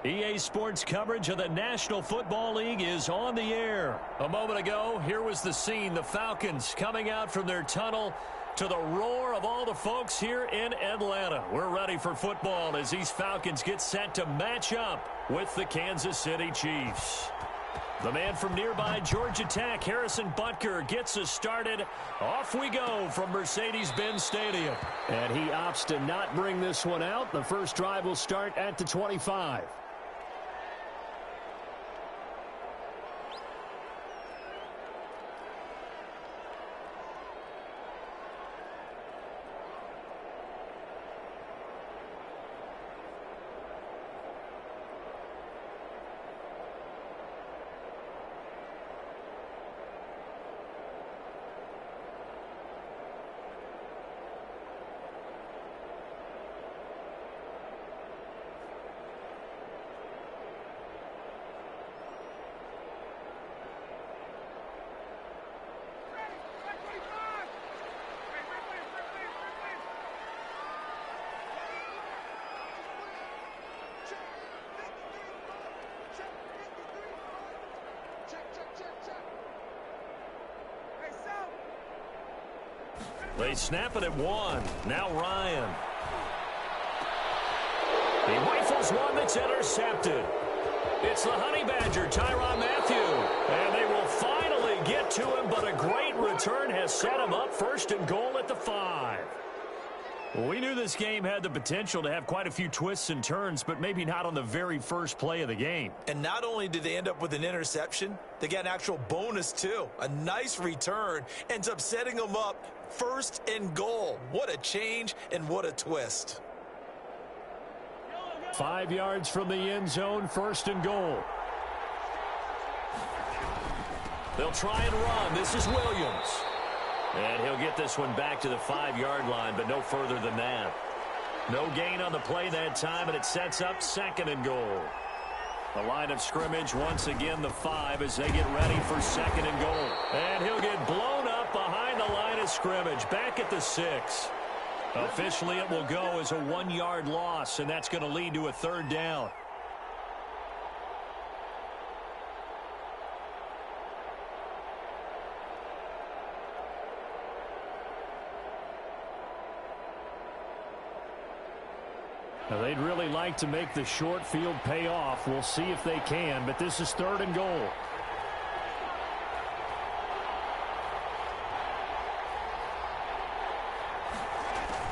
EA Sports coverage of the National Football League is on the air. A moment ago, here was the scene. The Falcons coming out from their tunnel to the roar of all the folks here in Atlanta. We're ready for football as these Falcons get set to match up with the Kansas City Chiefs. The man from nearby Georgia Tech, Harrison Butker, gets us started. Off we go from Mercedes-Benz Stadium. And he opts to not bring this one out. The first drive will start at the 25. They snap it at one. Now Ryan. He rifles one that's intercepted. It's the Honey Badger, Tyrann Mathieu. And they will finally get to him, but a great return has set him up first and goal at the 5. We knew this game had the potential to have quite a few twists and turns, but maybe not on the very first play of the game. And not only did they end up with an interception, they got an actual bonus too. A nice return ends up setting them up first and goal. What a change and what a twist. 5 yards from the end zone, first and goal. They'll try and run. This is Williams. And he'll get this one back to the 5-yard line, but no further than that. No gain on the play that time, and it sets up second and goal. The line of scrimmage, once again, the 5 as they get ready for second and goal. And he'll get blown up behind the line of scrimmage, back at the 6. Officially, it will go as a 1-yard loss, and that's going to lead to a third down. Now, they'd really like to make the short field pay off. We'll see if they can, but this is third and goal.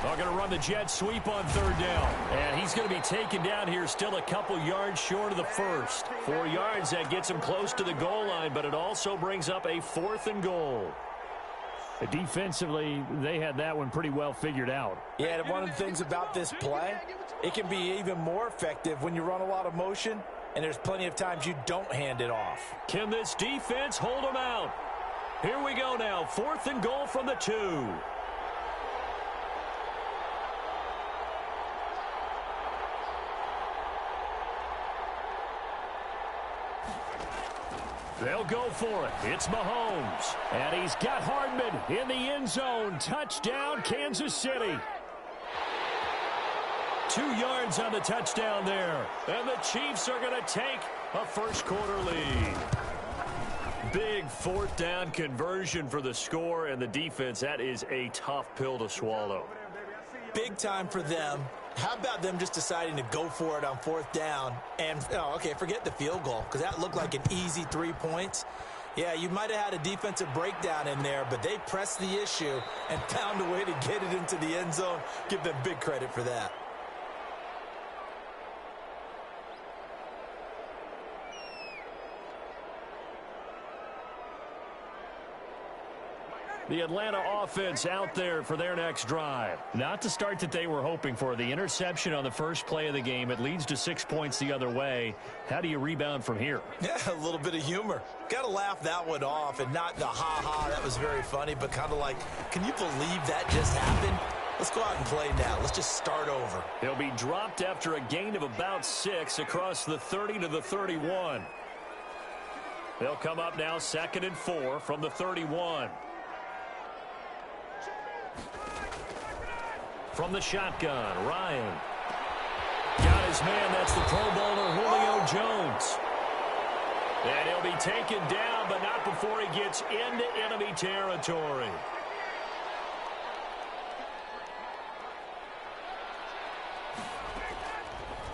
They're going to run the jet sweep on third down. And he's going to be taken down here still a couple yards short of the first. 4 yards, that gets him close to the goal line, but it also brings up a fourth and goal. Defensively, they had that one pretty well figured out. Yeah, and one of the things about this play, it can be even more effective when you run a lot of motion, and there's plenty of times you don't hand it off. Can this defense hold them out? Here we go now, fourth and goal from the 2. They'll go for it. It's Mahomes. And he's got Hardman in the end zone. Touchdown, Kansas City. 2 yards on the touchdown there. And the Chiefs are going to take a first-quarter lead. Big fourth down conversion for the score, and the defense, that is a tough pill to swallow. Big time for them. How about them just deciding to go for it on fourth down? And, oh, okay, forget the field goal, because that looked like an easy 3 points. Yeah, you might have had a defensive breakdown in there, but they pressed the issue and found a way to get it into the end zone. Give them big credit for that. The Atlanta offense out there for their next drive. Not the start that they were hoping for. The interception on the first play of the game. It leads to 6 points the other way. How do you rebound from here? Yeah, a little bit of humor. Got to laugh that one off, and not the ha-ha, that was very funny, but kind of like, can you believe that just happened? Let's go out and play now. Let's just start over. He'll be dropped after a gain of about 6 across the 30 to the 31. They'll come up now 2nd and 4 from the 31. From the shotgun, Ryan. Got his man. That's the Pro Bowler Julio Jones. And he'll be taken down, but not before he gets into enemy territory.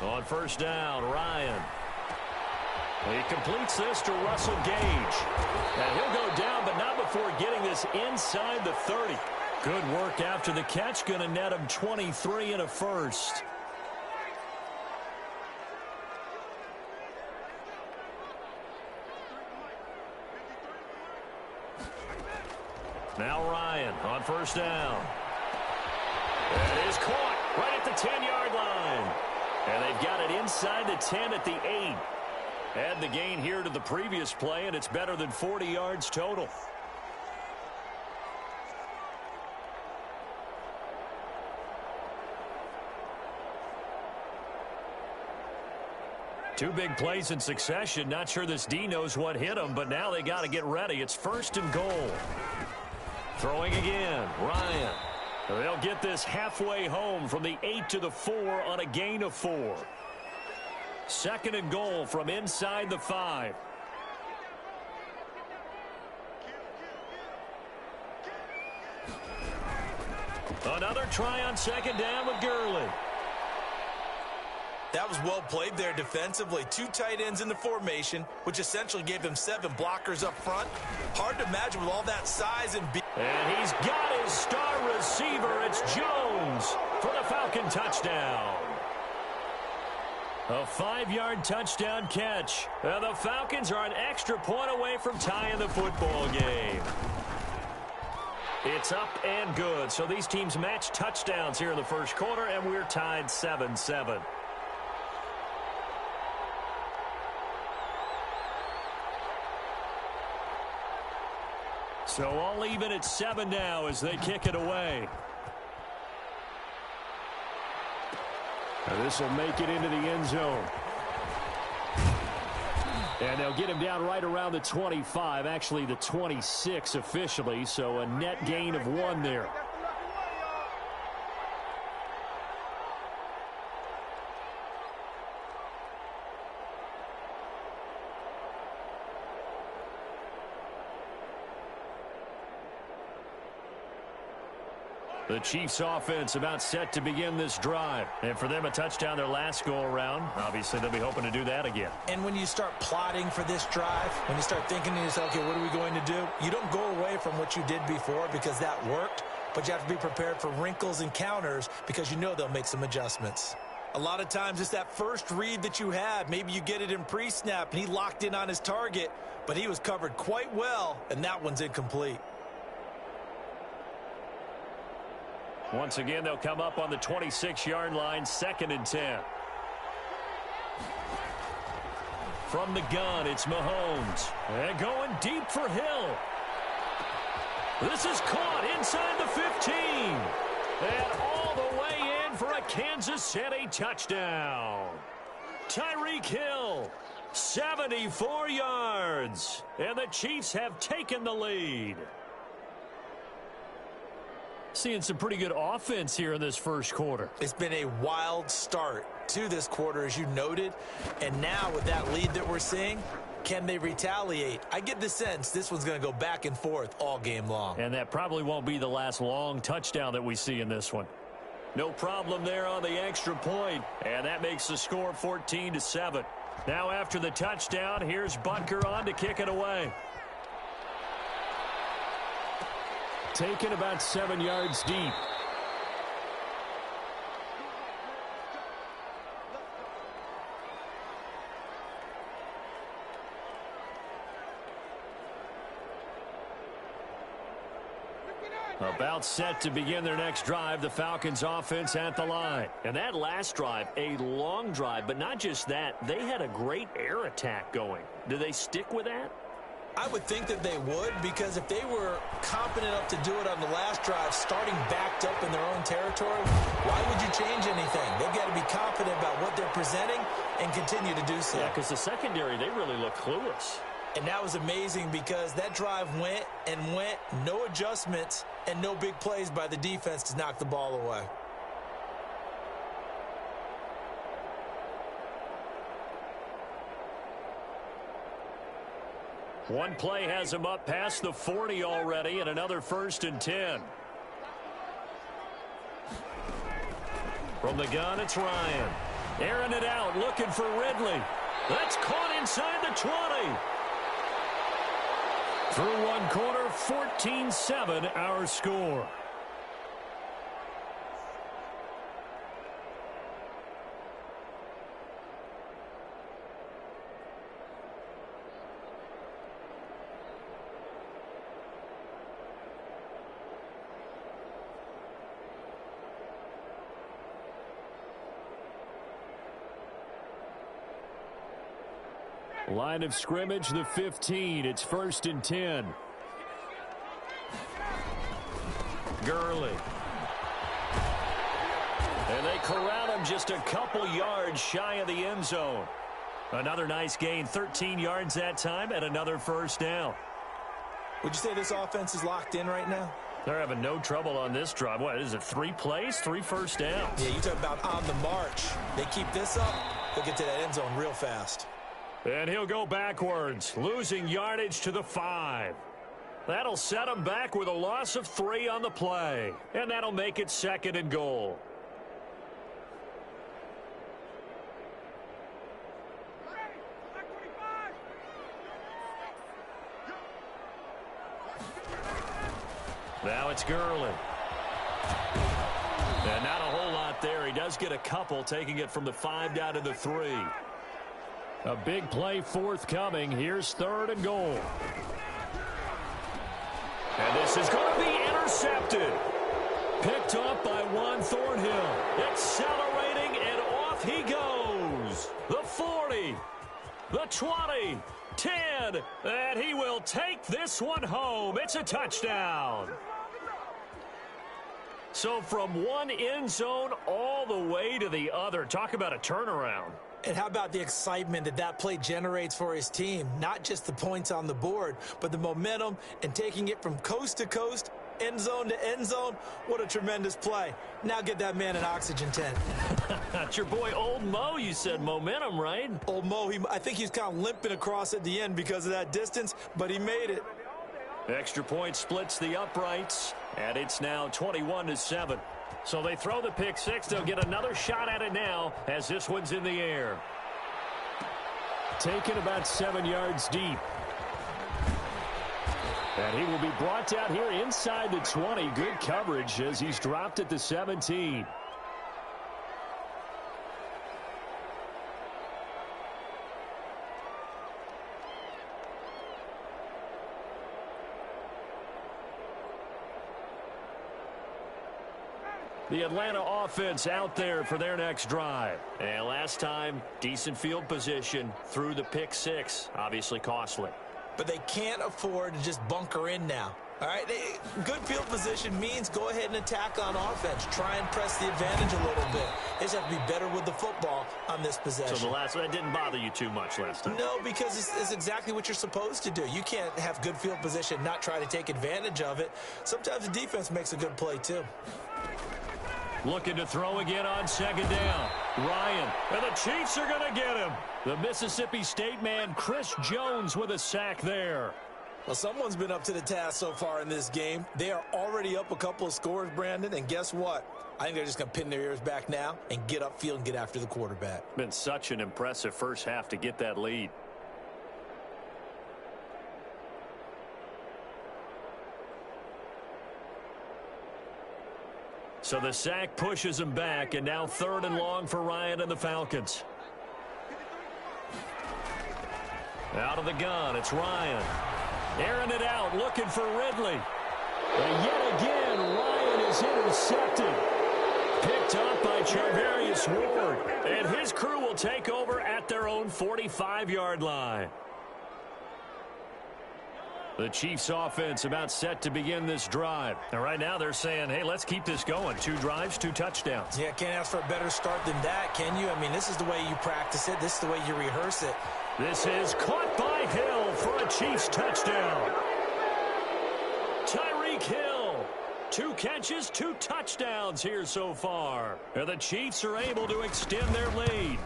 On first down, Ryan. He completes this to Russell Gage. And he'll go down, but not before getting this inside the 30. Good work after the catch. Going to net him 23 and a first. Now Ryan on first down. It is caught right at the 10-yard line. And they've got it inside the 10 at the 8. Add the gain here to the previous play, and it's better than 40 yards total. Two big plays in succession. Not sure this D knows what hit him, but now they got to get ready. It's first and goal. Throwing again, Ryan. They'll get this halfway home from the 8 to the 4 on a gain of 4. Second and goal from inside the 5. Another try on second down with Gurley. That was well played there defensively. Two tight ends in the formation, which essentially gave them 7 blockers up front. Hard to imagine with all that size and... And he's got his star receiver. It's Jones for the Falcon touchdown. A 5-yard touchdown catch. And the Falcons are an extra point away from tying the football game. It's up and good. So these teams match touchdowns here in the first quarter, and we're tied 7-7. So all even at 7 now as they kick it away. And this will make it into the end zone. And they'll get him down right around the 25, actually the 26 officially, so a net gain of 1 there. The Chiefs offense about set to begin this drive. And for them, a touchdown their last go-around. Obviously, they'll be hoping to do that again. And when you start plotting for this drive, when you start thinking to yourself, okay, what are we going to do? You don't go away from what you did before because that worked, but you have to be prepared for wrinkles and counters because you know they'll make some adjustments. A lot of times it's that first read that you had. Maybe you get it in pre-snap, and he locked in on his target, but he was covered quite well, and that one's incomplete. Once again, they'll come up on the 26-yard line, 2nd and 10. From the gun, it's Mahomes. And going deep for Hill. This is caught inside the 15. And all the way in for a Kansas City touchdown. Tyreek Hill, 74 yards. And the Chiefs have taken the lead. Seeing some pretty good offense here in this first quarter. It's been a wild start to this quarter, as you noted. And now with that lead that we're seeing, can they retaliate? I get the sense this one's going to go back and forth all game long. And that probably won't be the last long touchdown that we see in this one. No problem there on the extra point. And that makes the score 14-7. Now after the touchdown, here's Butker on to kick it away. Taken about 7 yards deep. About set to begin their next drive, the Falcons offense at the line. And that last drive, a long drive, but not just that, they had a great air attack going. Do they stick with that? I would think that they would, because if they were competent enough to do it on the last drive, starting backed up in their own territory, why would you change anything? They've got to be confident about what they're presenting and continue to do so. Yeah, because the secondary, they really look clueless. And that was amazing because that drive went and went, no adjustments and no big plays by the defense to knock the ball away. One play has him up past the 40 already, and another 1st and 10. From the gun, it's Ryan. Airing it out, looking for Ridley. That's caught inside the 20. Through one quarter, 14-7 our score. Line of scrimmage, the 15. It's 1st and 10. Gurley. And they corral him just a couple yards shy of the end zone. Another nice gain, 13 yards that time, and another 1st down. Would you say this offense is locked in right now? They're having no trouble on this drive. What is it, 3 plays, 3 first downs? Yeah, you talk about on the march. They keep this up, they'll get to that end zone real fast. And he'll go backwards, losing yardage to the 5. That'll set him back with a loss of 3 on the play. And that'll make it 2nd and goal. Now it's Gurley. And not a whole lot there. He does get a couple, taking it from the 5 down to the 3. A big play forthcoming. Here's 3rd and goal. And this is going to be intercepted. Picked up by Juan Thornhill. Accelerating, and off he goes. The 40, the 20, 10, and he will take this one home. It's a touchdown. So from one end zone all the way to the other. Talk about a turnaround. And how about the excitement that that play generates for his team? Not just the points on the board, but the momentum and taking it from coast to coast, end zone to end zone. What a tremendous play. Now get that man an oxygen tent. That's your boy Old Mo. You said momentum, right? Old Mo, I think he's kind of limping across at the end because of that distance, but he made it. Extra point splits the uprights, and it's now 21-7. So they throw the pick 6. They'll get another shot at it now as this one's in the air. Taken about 7 yards deep. And he will be brought down here inside the 20. Good coverage as he's dropped at the 17. The Atlanta offense out there for their next drive. And last time, decent field position through the pick 6. Obviously costly. But they can't afford to just bunker in now. All right, good field position means go ahead and attack on offense. Try and press the advantage a little bit. They just have to be better with the football on this possession. So that didn't bother you too much last time? No, because it's exactly what you're supposed to do. You can't have good field position, not try to take advantage of it. Sometimes the defense makes a good play too. Looking to throw again on 2nd down. Ryan, and the Chiefs are going to get him. The Mississippi State man, Chris Jones, with a sack there. Well, someone's been up to the task so far in this game. They are already up a couple of scores, Brandon, and guess what? I think they're just going to pin their ears back now and get upfield and get after the quarterback. Been such an impressive first half to get that lead. So the sack pushes him back, and now 3rd and long for Ryan and the Falcons. Out of the gun, it's Ryan. Airing it out, looking for Ridley. And yet again, Ryan is intercepted. Picked up by Charvarius Ward. And his crew will take over at their own 45-yard line. The Chiefs offense about set to begin this drive. And right now they're saying, hey, let's keep this going. 2 drives, 2 touchdowns. Yeah, can't ask for a better start than that, can you? I mean, this is the way you practice it. This is the way you rehearse it. This is caught by Hill for a Chiefs touchdown. Tyreek Hill. 2 catches, 2 touchdowns here so far. And the Chiefs are able to extend their lead.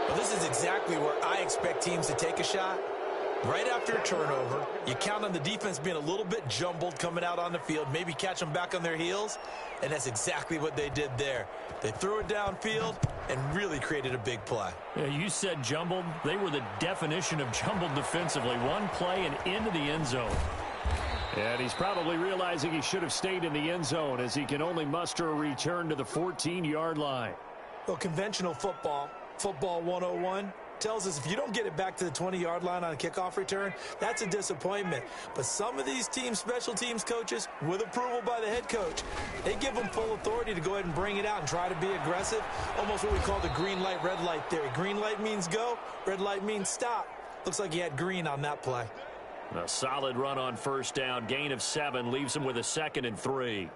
Well, this is exactly where I expect teams to take a shot. Right after a turnover, you count on the defense being a little bit jumbled coming out on the field, maybe catch them back on their heels, and that's exactly what they did there. They threw it downfield and really created a big play. Yeah, you said jumbled. They were the definition of jumbled defensively. One play and into the end zone. And he's probably realizing he should have stayed in the end zone as he can only muster a return to the 14-yard line. Well, conventional football 101, tells us if you don't get it back to the 20-yard line on a kickoff return, that's a disappointment. But some of these teams, special teams coaches, with approval by the head coach, they give them full authority to go ahead and bring it out and try to be aggressive, almost what we call the green light, red light theory. Green light means go, red light means stop. Looks like he had green on that play. A solid run on first down, gain of 7, leaves him with a 2nd and 3.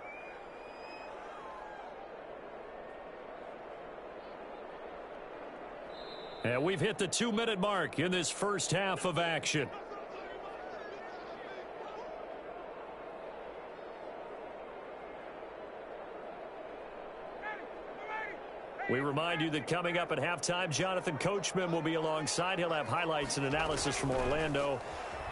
And we've hit the 2-minute mark in this first half of action. We remind you that coming up at halftime, Jonathan Coachman will be alongside. He'll have highlights and analysis from Orlando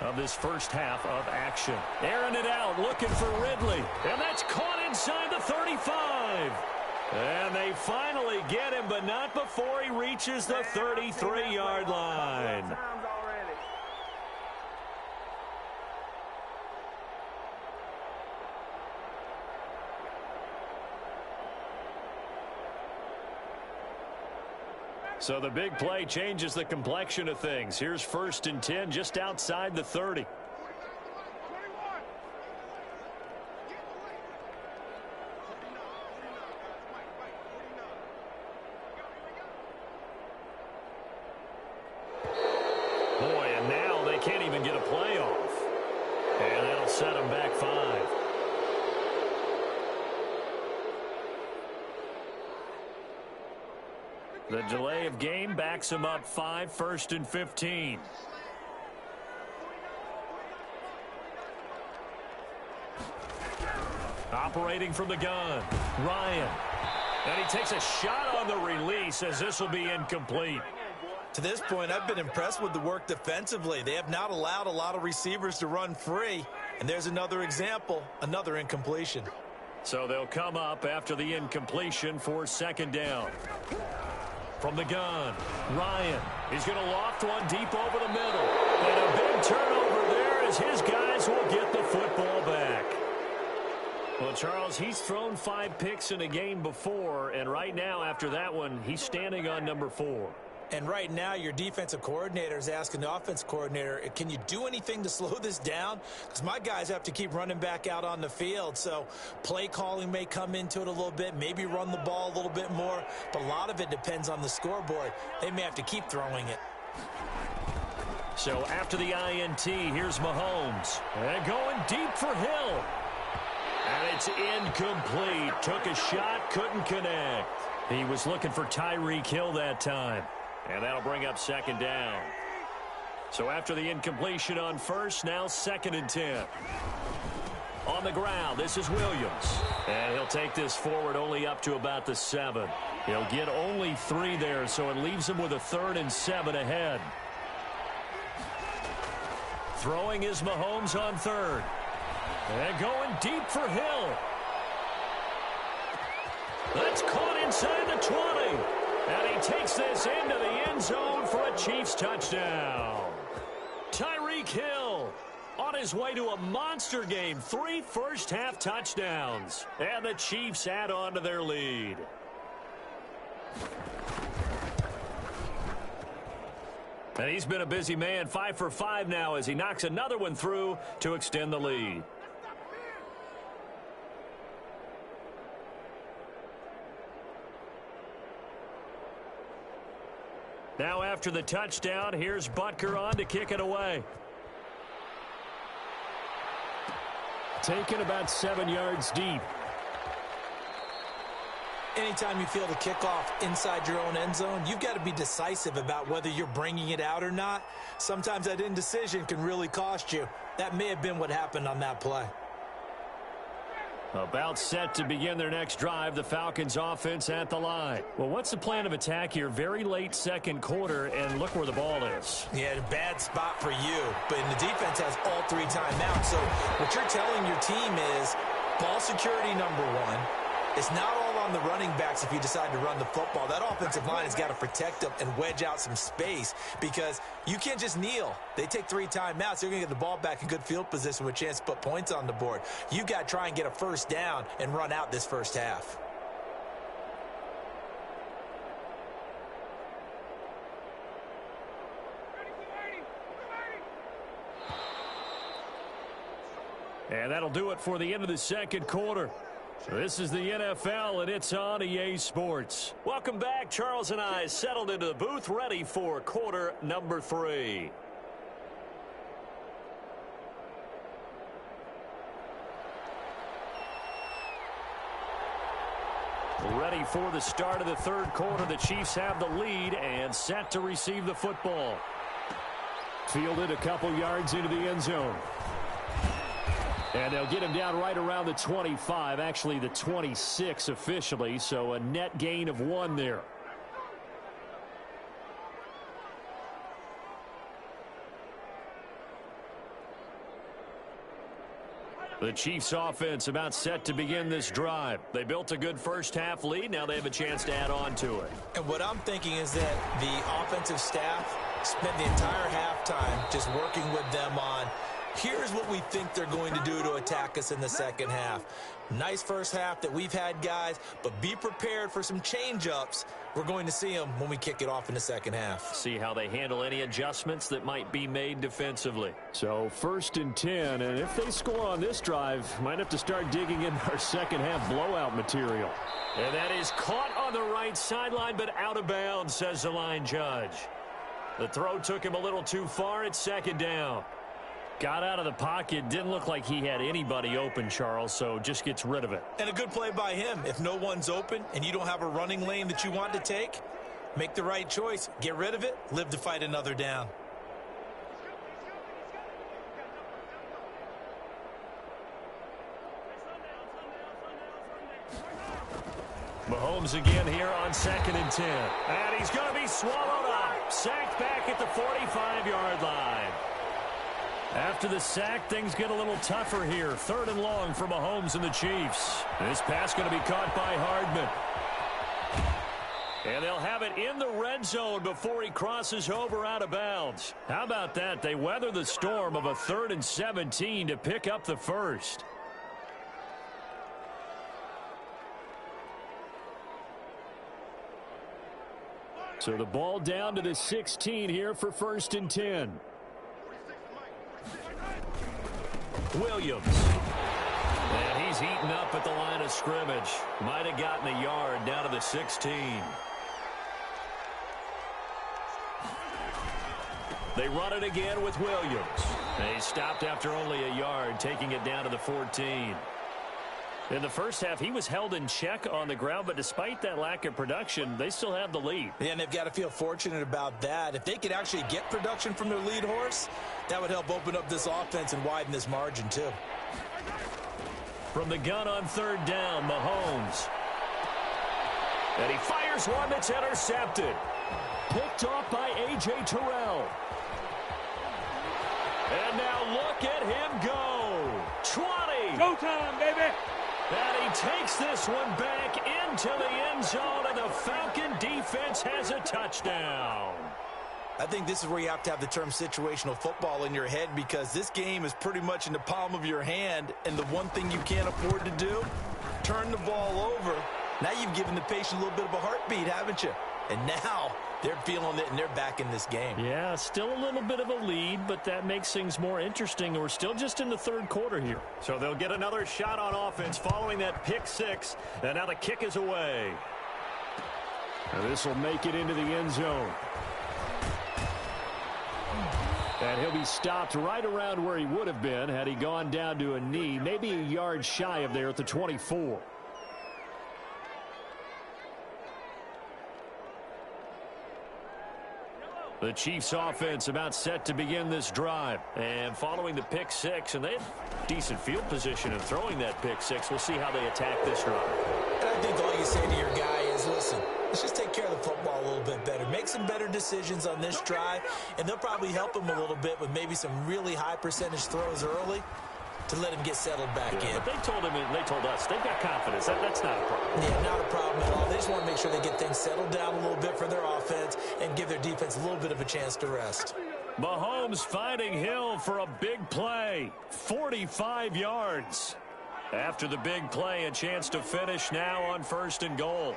of this first half of action. Airing it out, looking for Ridley. And that's caught inside the 35. And they finally get him, but not before he reaches the 33-yard line. So the big play changes the complexion of things. Here's 1st and 10 just outside the 30. Boy, and now they can't even get a play off. And that'll set them back 5. The delay of game backs him up 5, 1st and 15. Operating from the gun, Ryan. And he takes a shot on the release as this will be incomplete. To this point, I've been impressed with the work defensively. They have not allowed a lot of receivers to run free. And there's another example, another incompletion. So they'll come up after the incompletion for 2nd down. From the gun, Ryan. He's going to loft one deep over the middle. And a big turnover there as his guys will get the football back. Well, Charles, he's thrown 5 picks in a game before, and right now after that one, he's standing on number 4. And right now, your defensive coordinator is asking the offense coordinator, can you do anything to slow this down? Because my guys have to keep running back out on the field. So play calling may come into it a little bit, maybe run the ball a little bit more. But a lot of it depends on the scoreboard. They may have to keep throwing it. So after the INT, here's Mahomes. And going deep for Hill. And it's incomplete. Took a shot, couldn't connect. He was looking for Tyreek Hill that time. And that'll bring up 2nd down. So after the incompletion on 1st, now 2nd and 10. On the ground, this is Williams. And he'll take this forward only up to about the 7. He'll get only 3 there, so it leaves him with a 3rd and 7 ahead. Throwing is Mahomes on 3rd. And going deep for Hill. That's caught inside the 20. And he takes this into the end zone for a Chiefs touchdown. Tyreek Hill on his way to a monster game. 3 first-half touchdowns. And the Chiefs add on to their lead. And he's been a busy man. 5 for 5 now as he knocks another one through to extend the lead. Now after the touchdown, here's Butker on to kick it away. Taken about 7 yards deep. Anytime you feel the kickoff inside your own end zone, you've got to be decisive about whether you're bringing it out or not. Sometimes that indecision can really cost you. That may have been what happened on that play. About set to begin their next drive, the Falcons offense at the line. Well, what's the plan of attack here? Very late second quarter, and look where the ball is. Yeah, a bad spot for you, but the defense has all 3 timeouts. So what you're telling your team is ball security number 1. It's not all on the running backs if you decide to run the football. That offensive line has got to protect them and wedge out some space because you can't just kneel. They take 3 timeouts. They're going to get the ball back in good field position with a chance to put points on the board. You got to try and get a first down and run out this first half. And that'll do it for the end of the second quarter. This is the NFL, and it's on EA Sports. Welcome back. Charles and I settled into the booth, ready for quarter number 3. Ready for the start of the third quarter. The Chiefs have the lead and set to receive the football. Fielded a couple yards into the end zone. And they'll get him down right around the 25, actually the 26 officially, so a net gain of 1 there. The Chiefs offense about set to begin this drive. They built a good first half lead. Now they have a chance to add on to it. And what I'm thinking is that the offensive staff spent the entire halftime just working with them on here's what we think they're going to do to attack us in the second half. Nice first half that we've had, guys, but be prepared for some change-ups. We're going to see them when we kick it off in the second half. See how they handle any adjustments that might be made defensively. So 1st and 10, and if they score on this drive, might have to start digging in our second half blowout material. And that is caught on the right sideline, but out of bounds, says the line judge. The throw took him a little too far. It's 2nd down. Got out of the pocket. Didn't look like he had anybody open, Charles, so just gets rid of it. And a good play by him. If no one's open and you don't have a running lane that you want to take, make the right choice. Get rid of it. Live to fight another down. Mahomes again here on 2nd and 10. And he's going to be swallowed up. Sacked back at the 45-yard line. After the sack, things get a little tougher here. 3rd and long for Mahomes and the Chiefs. This pass going to be caught by Hardman. And they'll have it in the red zone before he crosses over out of bounds. How about that? They weather the storm of a 3rd and 17 to pick up the first. So the ball down to the 16 here for 1st and 10. Williams. And he's eaten up at the line of scrimmage. Might have gotten a yard down to the 16. They run it again with Williams. They stopped after only a yard, taking it down to the 14. In the first half, he was held in check on the ground, but despite that lack of production, they still have the lead. Yeah, and they've got to feel fortunate about that. If they could actually get production from their lead horse, that would help open up this offense and widen this margin, too. From the gun on 3rd down, Mahomes. And he fires one that's intercepted. Picked off by A.J. Terrell. And now look at him go. 20. Showtime, baby. And he takes this one back into the end zone, and the Falcon defense has a touchdown. I think this is where you have to have the term situational football in your head, because this game is pretty much in the palm of your hand, and the one thing you can't afford to do, turn the ball over. Now you've given the patient a little bit of a heartbeat, haven't you? And now they're feeling it, and they're back in this game. Yeah, still a little bit of a lead, but that makes things more interesting. We're still just in the 3rd quarter here. So they'll get another shot on offense following that pick 6, and now the kick is away. Now this will make it into the end zone. And he'll be stopped right around where he would have been had he gone down to a knee, maybe a yard shy of there at the 24. The Chiefs offense about set to begin this drive. And following the pick six, and they have decent field position in throwing that pick six. We'll see how they attack this drive. And I think all you say to your guy is, listen, let's just take care of the football a little bit better. Make some better decisions on this drive, and they'll probably help him a little bit with maybe some really high percentage throws early to let him get settled back in. But they told him, and they told us, they've got confidence. That's not a problem. Yeah, not a problem at all. They just want to make sure they get things settled down a little bit for their offense and give their defense a little bit of a chance to rest. Mahomes finding Hill for a big play. 45 yards. After the big play, a chance to finish now on 1st and goal.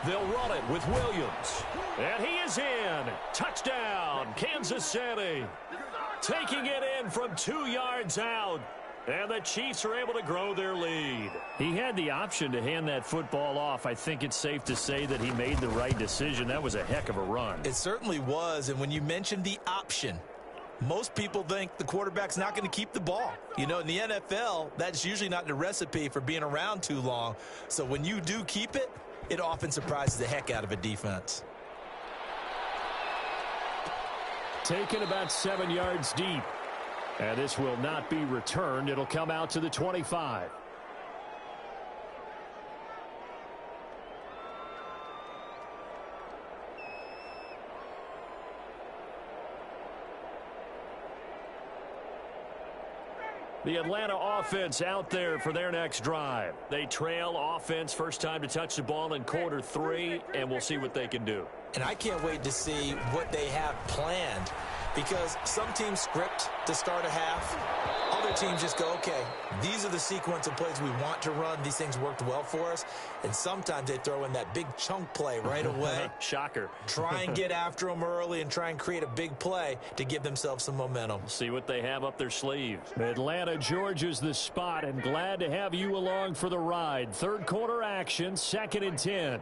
They'll run it with Williams. And he is in. Touchdown, Kansas City. Taking it in from 2 yards out. And the Chiefs are able to grow their lead. He had the option to hand that football off. I think it's safe to say that he made the right decision. That was a heck of a run. It certainly was. And when you mentioned the option, most people think the quarterback's not going to keep the ball. You know, in the NFL, that's usually not the recipe for being around too long. So when you do keep it, it often surprises the heck out of a defense. Taken about 7 yards deep. And this will not be returned. It'll come out to the 25. The Atlanta offense out there for their next drive. They trail offense, first time to touch the ball in quarter 3, and we'll see what they can do. And I can't wait to see what they have planned, because some teams script to start a half. Other teams just go, okay, these are the sequence of plays we want to run. These things worked well for us. And sometimes they throw in that big chunk play right away. Shocker. Try and get after them early and try and create a big play to give themselves some momentum. See what they have up their sleeve. Atlanta, Georgia's the spot, and glad to have you along for the ride. Third quarter action, 2nd and 10.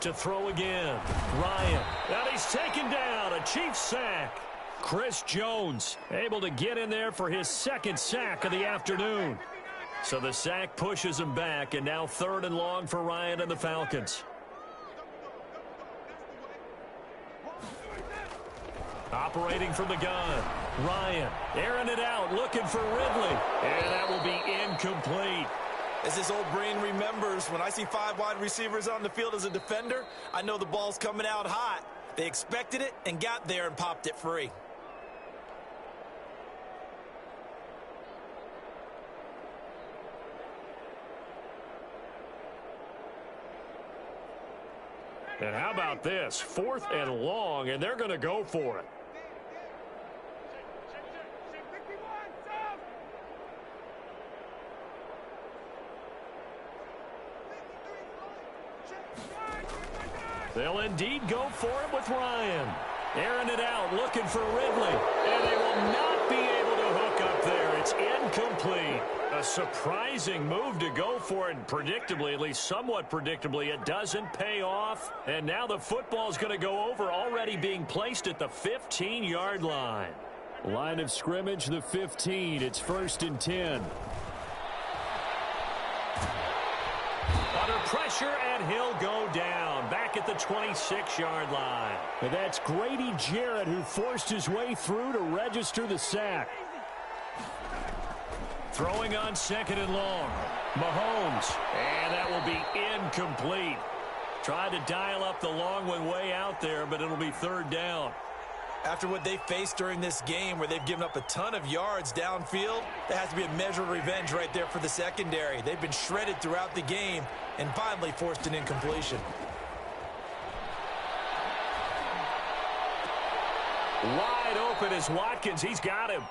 To throw again. Ryan. And he's taken down. A Chiefs sack. Chris Jones able to get in there for his 2nd sack of the afternoon. So the sack pushes him back, and now 3rd and long for Ryan and the Falcons. Operating from the gun. Ryan airing it out, looking for Ridley. And that will be incomplete. As this old brain remembers, when I see 5 wide receivers on the field as a defender, I know the ball's coming out hot. They expected it and got there and popped it free. And how about this? 4th and long, and they're going to go for it. They'll indeed go for it with Ryan. Airing it out, looking for Ridley. And they will not be able to hook up there. It's incomplete. A surprising move to go for it. Predictably, at least somewhat predictably, it doesn't pay off. And now the football's going to go over, already being placed at the 15-yard line. Line of scrimmage, the 15. It's 1st and 10. Under pressure, and he'll go down. Back at the 26-yard line. And that's Grady Jarrett, who forced his way through to register the sack. Throwing on 2nd and long. Mahomes. And that will be incomplete. Tried to dial up the long one way out there, but it'll be 3rd down. After what they faced during this game, where they've given up a ton of yards downfield, that has to be a measure of revenge right there for the secondary. They've been shredded throughout the game and finally forced an incompletion. Wide open is Watkins. He's got him.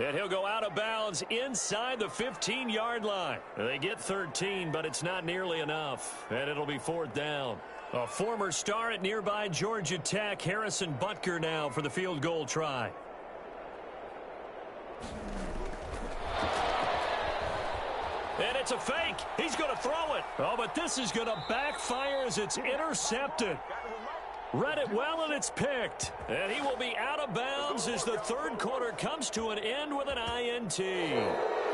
And he'll go out of bounds inside the 15-yard line. They get 13, but it's not nearly enough. And it'll be 4th down. A former star at nearby Georgia Tech, Harrison Butker now for the field goal try. And it's a fake. He's going to throw it. Oh, but this is going to backfire as it's intercepted. Read it well, and it's picked. And he will be out of bounds as the third quarter comes to an end with an INT.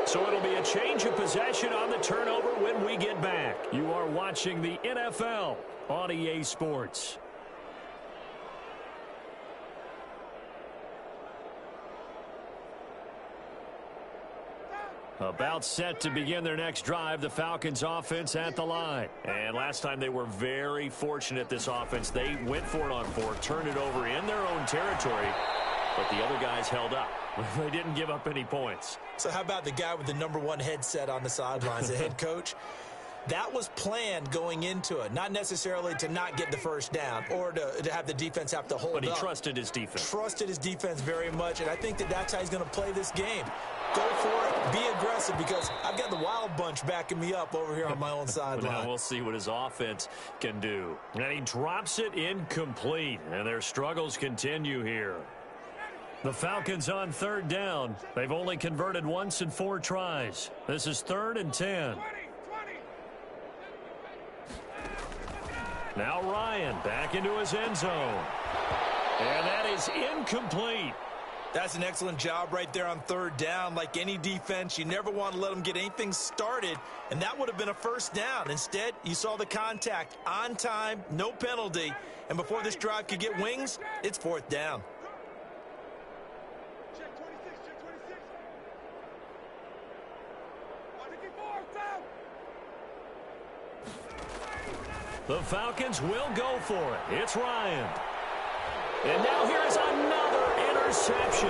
So it'll be a change of possession on the turnover when we get back. You are watching the NFL on EA Sports. About set to begin their next drive, the Falcons offense at the line. And last time they were very fortunate, this offense. They went for it on fourth, turned it over in their own territory, but the other guys held up. They didn't give up any points. So how about the guy with the #1 headset on the sidelines, the head coach? That was planned going into it, not necessarily to not get the first down or to have the defense have to hold up. But he trusted his defense. Trusted his defense very much, and I think that's how he's going to play this game. Go for it, be aggressive, because I've got the wild bunch backing me up over here on my own sideline. Now we'll see what his offense can do. And he drops it incomplete, and their struggles continue here. The Falcons on third down. They've only converted once in 4 tries. This is 3rd and 10. Now Ryan back into his end zone. And that is incomplete. That's an excellent job right there on third down. Like any defense, you never want to let them get anything started, and that would have been a first down. Instead, you saw the contact on time, no penalty, and before this drive could get wings, it's 4th down. The Falcons will go for it. It's Ryan. And now here's another interception.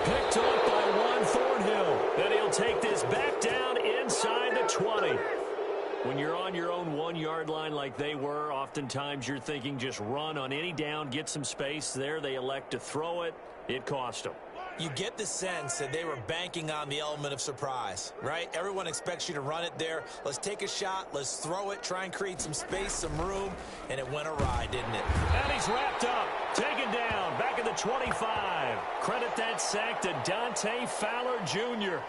Picked up by Juan Thornhill. And he'll take this back down inside the 20. When you're on your own 1-yard line like they were, oftentimes you're thinking just run on any down, get some space. There they elect to throw it. It cost them. You get the sense that they were banking on the element of surprise, right? Everyone expects you to run it there. Let's take a shot. Let's throw it. Try and create some space, some room. And it went awry, didn't it? And he's wrapped up. Taken down. Back at the 25. Credit that sack to Dante Fowler Jr.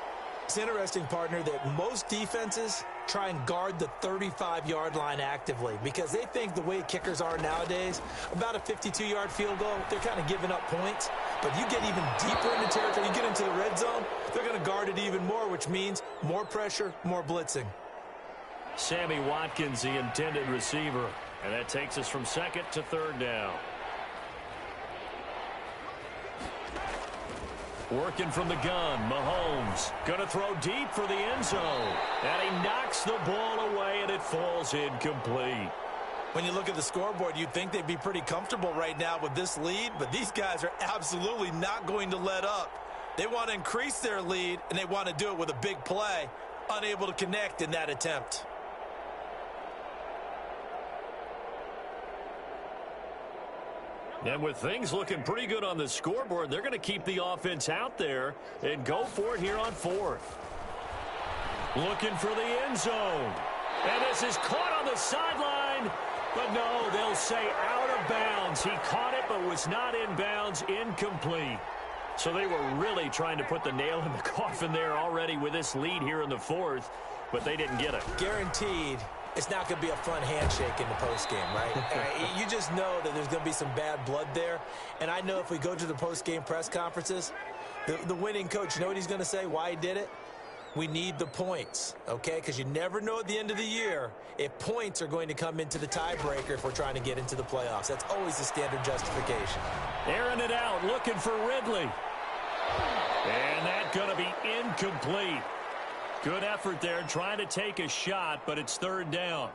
It's interesting, partner, that most defenses try and guard the 35-yard line actively because they think the way kickers are nowadays, about a 52-yard field goal, they're kind of giving up points. But you get even deeper into territory, you get into the red zone, they're going to guard it even more, which means more pressure, more blitzing. Sammy Watkins, the intended receiver. And that takes us from 2nd to 3rd down. Working from the gun, Mahomes going to throw deep for the end zone. And he knocks the ball away, and it falls incomplete. When you look at the scoreboard, you'd think they'd be pretty comfortable right now with this lead, but these guys are absolutely not going to let up. They want to increase their lead, and they want to do it with a big play, unable to connect in that attempt. And with things looking pretty good on the scoreboard, they're going to keep the offense out there and go for it here on 4th. Looking for the end zone. And this is caught on the sideline. But no, they'll say out of bounds. He caught it but was not in bounds. Incomplete. So they were really trying to put the nail in the coffin there already with this lead here in the 4th. But they didn't get it. Guaranteed. It's not going to be a fun handshake in the postgame, right? You just know that there's going to be some bad blood there. And I know if we go to the postgame press conferences, the winning coach, you know what he's going to say, why he did it? We need the points, okay? Because you never know at the end of the year if points are going to come into the tiebreaker if we're trying to get into the playoffs. That's always the standard justification. Airing it out, looking for Ridley. And that's going to be incomplete. Good effort there, trying to take a shot, but it's 3rd down.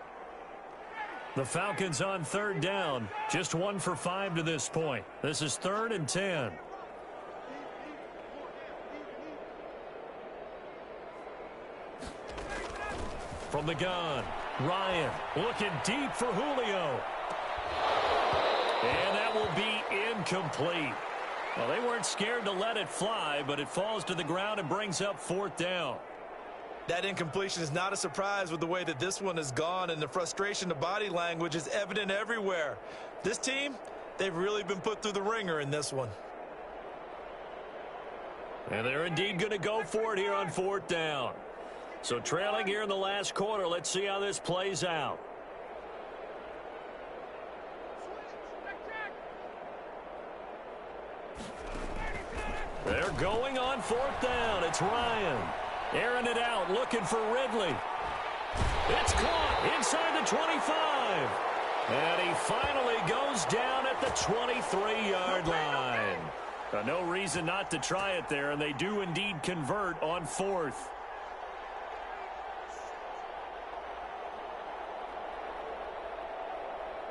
The Falcons on 3rd down, just 1 for 5 to this point. This is 3rd and 10. From the gun, Ryan looking deep for Julio. And that will be incomplete. Well, they weren't scared to let it fly, but it falls to the ground and brings up 4th down. That incompletion is not a surprise with the way that this one has gone, and the frustration, the body language is evident everywhere. This team, they've really been put through the ringer in this one. And they're indeed going to go for it here on 4th down. So trailing here in the last quarter, let's see how this plays out. going on fourth down. It's Ryan. Airing it out, looking for Ridley. It's caught inside the 25. And he finally goes down at the 23-yard line. No reason not to try it there, and they do indeed convert on fourth.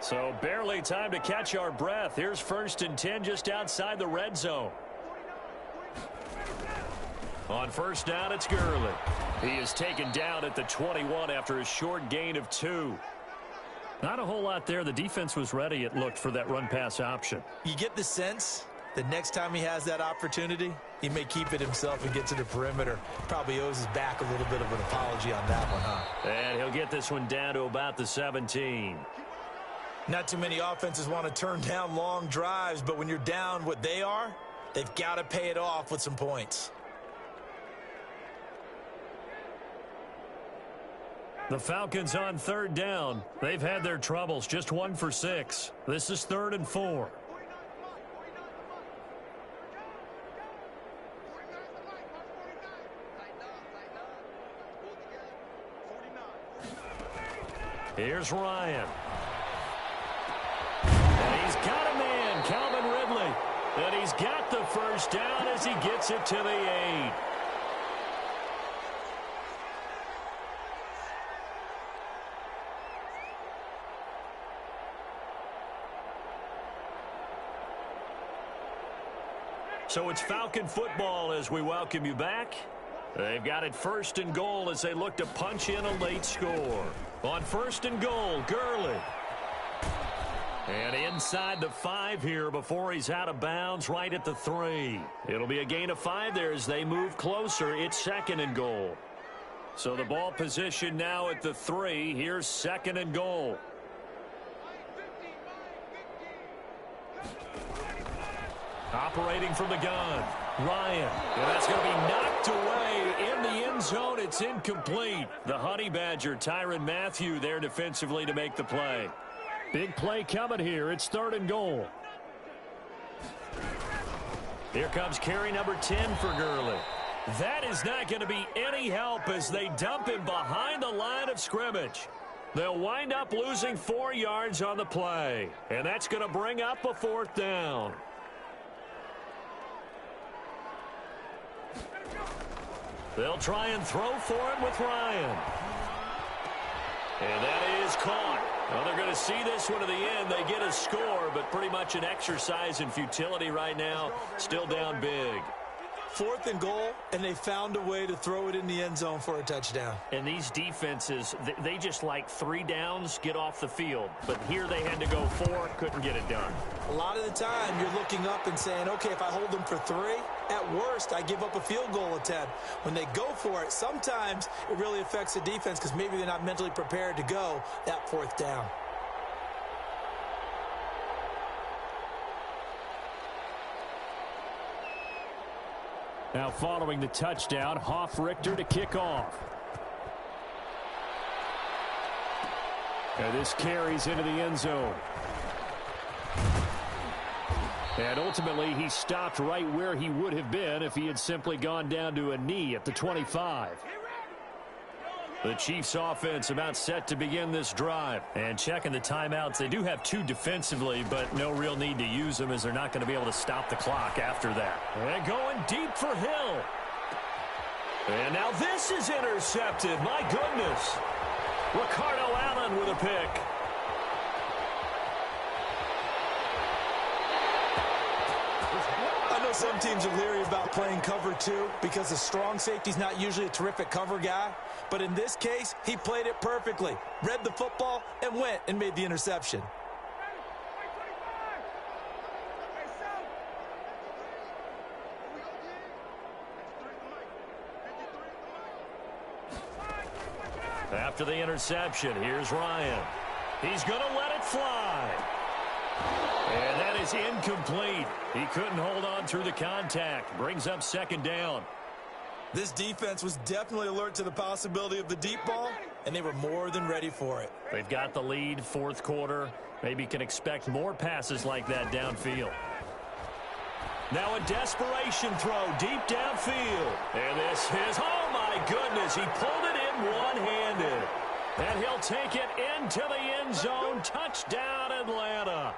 So barely time to catch our breath. Here's 1st and 10 just outside the red zone. On first down, it's Gurley. He is taken down at the 21 after a short gain of 2. Not a whole lot there. The defense was ready, it looked, for that run-pass option. You get the sense that next time he has that opportunity, he may keep it himself and get to the perimeter. Probably owes his back a little bit of an apology on that one, huh? And he'll get this one down to about the 17. Not too many offenses want to turn down long drives, but when you're down what they are, they've got to pay it off with some points. The Falcons on third down. They've had their troubles, just 1 for 6. This is 3rd and 4. Here's Ryan. And he's got a man, Calvin Ridley. And he's got the first down as he gets it to the 8. So it's Falcon football as we welcome you back. They've got it 1st and goal as they look to punch in a late score. On 1st and goal, Gurley. And inside the 5 here before he's out of bounds right at the 3. It'll be a gain of 5 there as they move closer. It's 2nd and goal. So the ball position now at the 3. Here's 2nd and goal. Operating from the gun, Ryan. And that's going to be knocked away in the end zone. It's incomplete. The Honey Badger, Tyrann Mathieu, there defensively to make the play. Big play coming here. It's 3rd and goal. Here comes carry number 10 for Gurley. That is not going to be any help as they dump him behind the line of scrimmage. They'll wind up losing 4 yards on the play. And that's going to bring up a 4th down. They'll try and throw for it with Ryan. And that is caught. Well, they're going to see this one to the end. They get a score, but pretty much an exercise in futility right now. Still down big. 4th and goal, and they found a way to throw it in the end zone for a touchdown. And these defenses, they just like 3 downs, get off the field. But here they had to go 4, couldn't get it done. A lot of the time, you're looking up and saying, okay, if I hold them for 3, at worst, I give up a field goal attempt. When they go for it, sometimes it really affects the defense because maybe they're not mentally prepared to go that 4th down. Now following the touchdown, Hoff-Richter to kick off. And this carries into the end zone. And ultimately, he stopped right where he would have been if he had simply gone down to a knee at the 25. The Chiefs offense about set to begin this drive. And checking the timeouts, they do have 2 defensively, but no real need to use them as they're not going to be able to stop the clock after that. And going deep for Hill. And now this is intercepted. My goodness. Ricardo Allen with a pick. I know some teams are leery about playing cover 2 because the strong safety's not usually a terrific cover guy. But in this case, he played it perfectly. Read the football and went and made the interception. After the interception, here's Ryan. He's going to let it fly. And that is incomplete. He couldn't hold on through the contact. Brings up 2nd down. This defense was definitely alert to the possibility of the deep ball, and they were more than ready for it. They've got the lead, 4th quarter. Maybe can expect more passes like that downfield. Now a desperation throw deep downfield. And this is, oh my goodness, he pulled it in one-handed. And he'll take it into the end zone. Touchdown, Atlanta.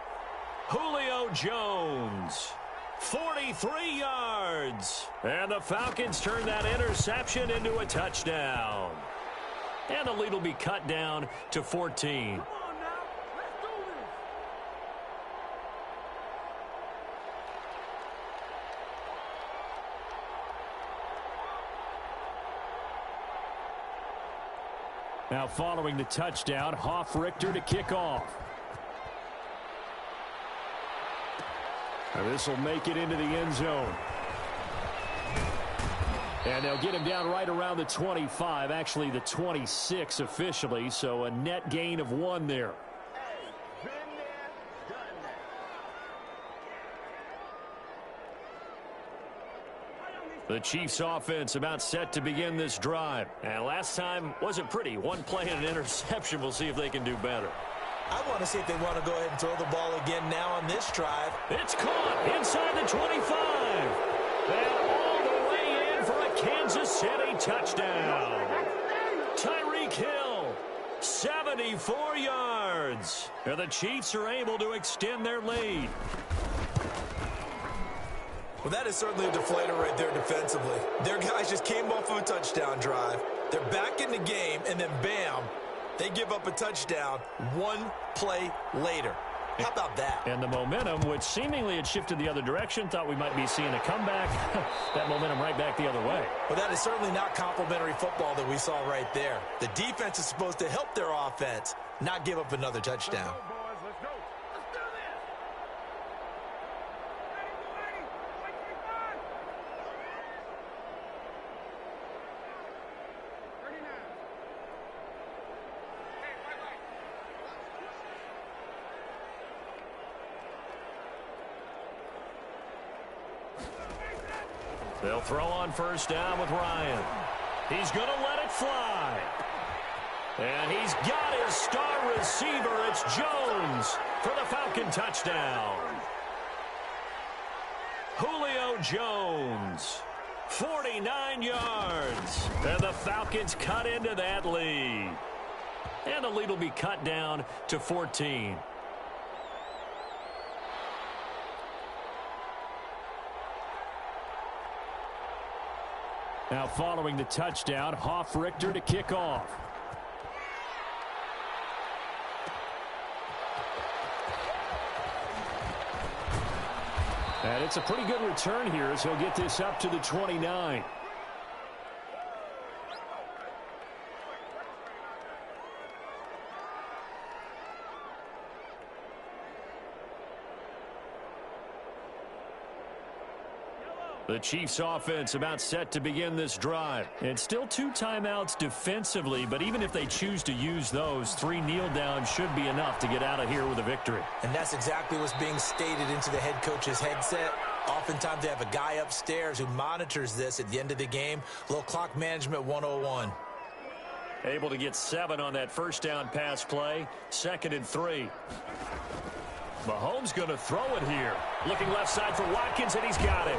Julio Jones, 43 yards. And the Falcons turn that interception into a touchdown. And the lead will be cut down to 14. Now following the touchdown, Richter to kick off. And this will make it into the end zone. And they'll get him down right around the 25, actually the 26 officially, so a net gain of 1 there. The Chiefs offense about set to begin this drive. And last time wasn't pretty. 1 play and an interception. We'll see if they can do better. I want to see if they want to go ahead and throw the ball again now on this drive. It's caught inside the 25. And all the way in for a Kansas City touchdown. Tyreek Hill, 74 yards. And the Chiefs are able to extend their lead. Well, that is certainly a deflator right there defensively. Their guys just came off of a touchdown drive. They're back in the game, and then bam, they give up a touchdown 1 play later. How about that? And the momentum, which seemingly had shifted the other direction, thought we might be seeing a comeback. That momentum right back the other way. Well, that is certainly not complimentary football that we saw right there. The defense is supposed to help their offense, not give up another touchdown. They'll throw on first down with Ryan. He's going to let it fly. And he's got his star receiver. It's Jones for the Falcon touchdown. Julio Jones, 49 yards. And the Falcons cut into that lead. And the lead will be cut down to 14. Now following the touchdown, Richter to kick off. And it's a pretty good return here as he'll get this up to the 29. The Chiefs offense about set to begin this drive. It's still 2 timeouts defensively, but even if they choose to use those, 3 kneel downs should be enough to get out of here with a victory. And that's exactly what's being stated into the head coach's headset. Oftentimes they have a guy upstairs who monitors this at the end of the game. Little clock management 101. Able to get 7 on that first down pass play. 2nd and 3. Mahomes going to throw it here. Looking left side for Watkins, and he's got it.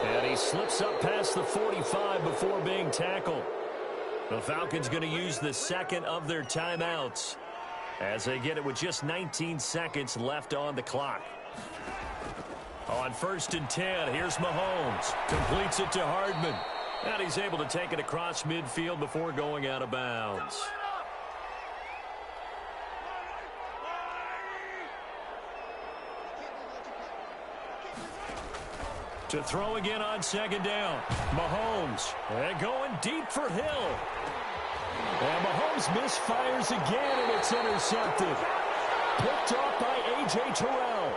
And he slips up past the 45 before being tackled. The Falcons going to use the 2nd of their timeouts as they get it with just 19 seconds left on the clock. On 1st and 10, here's Mahomes. Completes it to Hardman. And he's able to take it across midfield before going out of bounds. To throw again on 2nd down. Mahomes. And going deep for Hill. And Mahomes misfires again, and it's intercepted. Picked off by A.J. Terrell.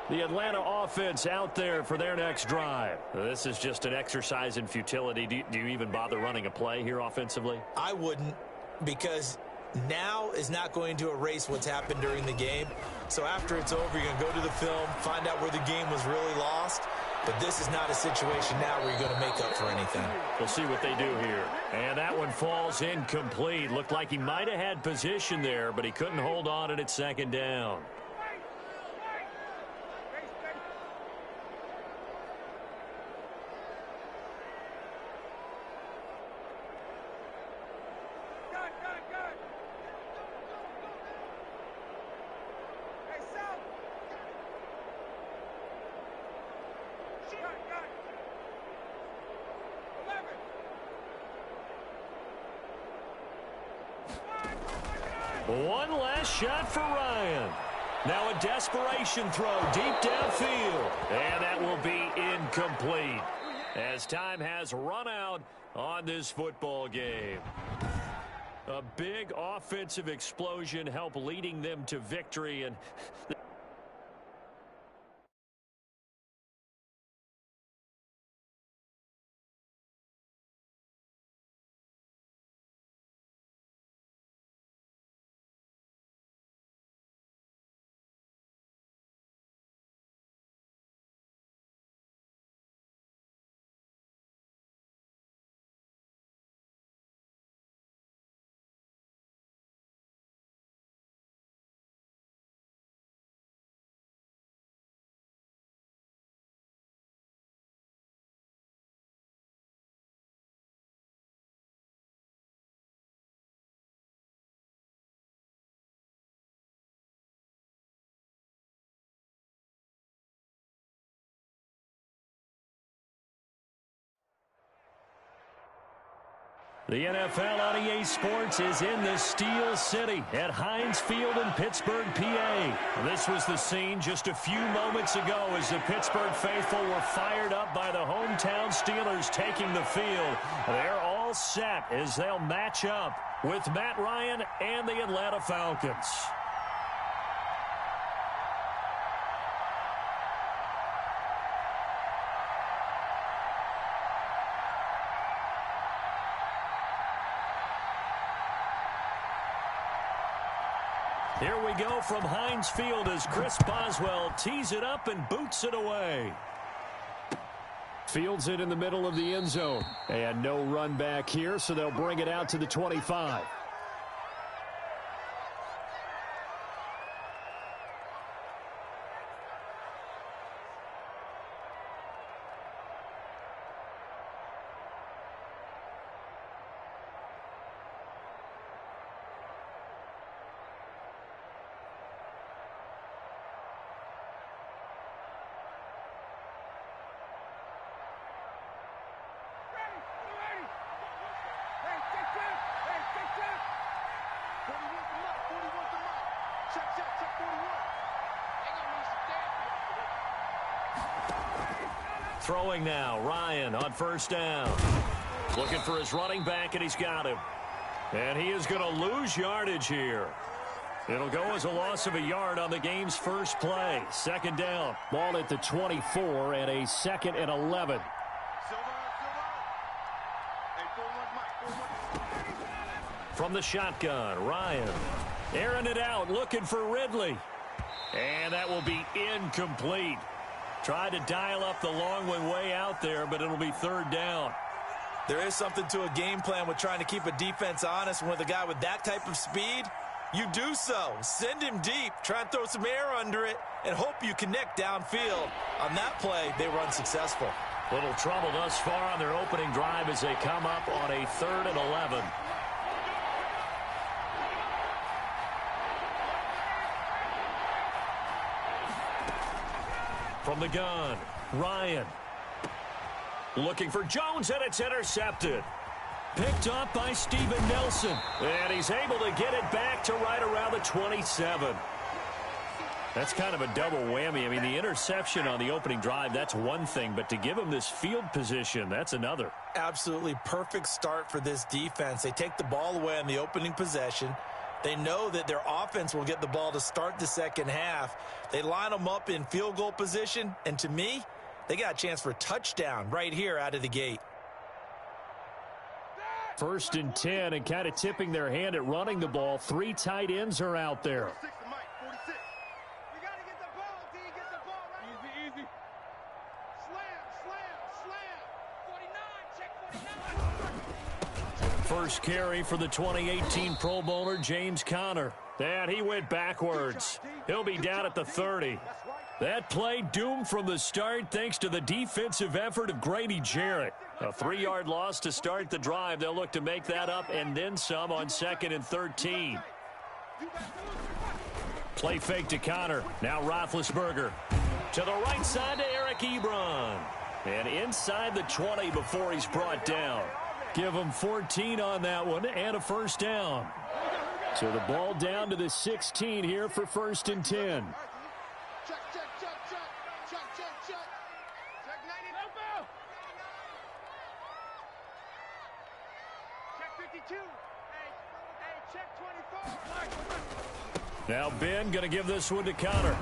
The Atlanta offense out there for their next drive. This is just an exercise in futility. Do you even bother running a play here offensively? I wouldn't, because now is not going to erase what's happened during the game. So after it's over, you're going to go to the film, find out where the game was really lost, But this is not a situation now where you're going to make up for anything. We'll see what they do here. And that one falls incomplete. Looked like he might have had position there, but he couldn't hold on at second down. One last shot for Ryan. Now a desperation throw deep downfield. And that will be incomplete as time has run out on this football game. A big offensive explosion helped leading them to victory. And the NFL on EA Sports is in the Steel City at Heinz Field in Pittsburgh, PA. This was the scene just a few moments ago as the Pittsburgh faithful were fired up by the hometown Steelers taking the field. They're all set as they'll match up with Matt Ryan and the Atlanta Falcons. Here we go from Heinz Field as Chris Boswell tees it up and boots it away. Fields it in the middle of the end zone. And no run back here, so they'll bring it out to the 25. Throwing now, Ryan on first down. Looking for his running back, and he's got him. And he is going to lose yardage here. It'll go as a loss of a yard on the game's first play. Second down. Ball at the 24 and a 2nd and 11. From the shotgun, Ryan. Airing it out, looking for Ridley. And that will be incomplete. Tried to dial up the long one way out there, but it'll be third down. There is something to a game plan with trying to keep a defense honest. With a guy with that type of speed, you do so. Send him deep. Try and throw some air under it and hope you connect downfield. On that play, they were unsuccessful. Little trouble thus far on their opening drive as they come up on a 3rd and 11. From the gun, Ryan. Looking for Jones, and it's intercepted. Picked up by Steven Nelson. And he's able to get it back to right around the 27. That's kind of a double whammy. I mean, the interception on the opening drive, that's one thing. But to give him this field position, that's another. Absolutely perfect start for this defense. They take the ball away on the opening possession. They know that their offense will get the ball to start the second half. They line them up in field goal position, and to me, they got a chance for a touchdown right here out of the gate. 1st and 10, and kind of tipping their hand at running the ball. 3 tight ends are out there. First carry for the 2018 Pro Bowler, James Conner. And he went backwards. He'll be down at the 30. That play doomed from the start thanks to the defensive effort of Grady Jarrett. A 3-yard loss to start the drive. They'll look to make that up and then some on 2nd and 13. Play fake to Conner. Now Roethlisberger. To the right side to Eric Ebron. And inside the 20 before he's brought down. Give him 14 on that one and a first down. So the ball down to the 16 here for 1st and 10. Check 90, no ball. Check 52. Hey, check 24. Now Ben going to give this one to Conner.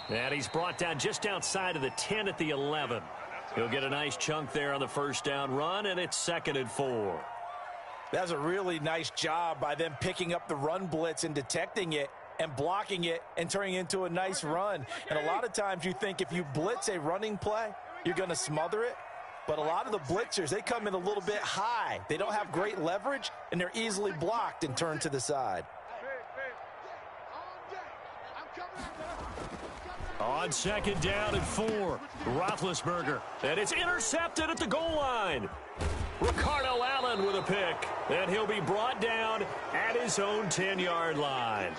And he's brought down just outside of the 10 at the 11. He'll get a nice chunk there on the first down run, and it's 2nd and 4. That's a really nice job by them picking up the run blitz and detecting it and blocking it and turning it into a nice run. And a lot of times you think if you blitz a running play, you're going to smother it. But a lot of the blitzers, they come in a little bit high. They don't have great leverage, and they're easily blocked and turned to the side. On 2nd down and 4, Roethlisberger. And it's intercepted at the goal line. Ricardo Allen with a pick. And he'll be brought down at his own 10-yard line.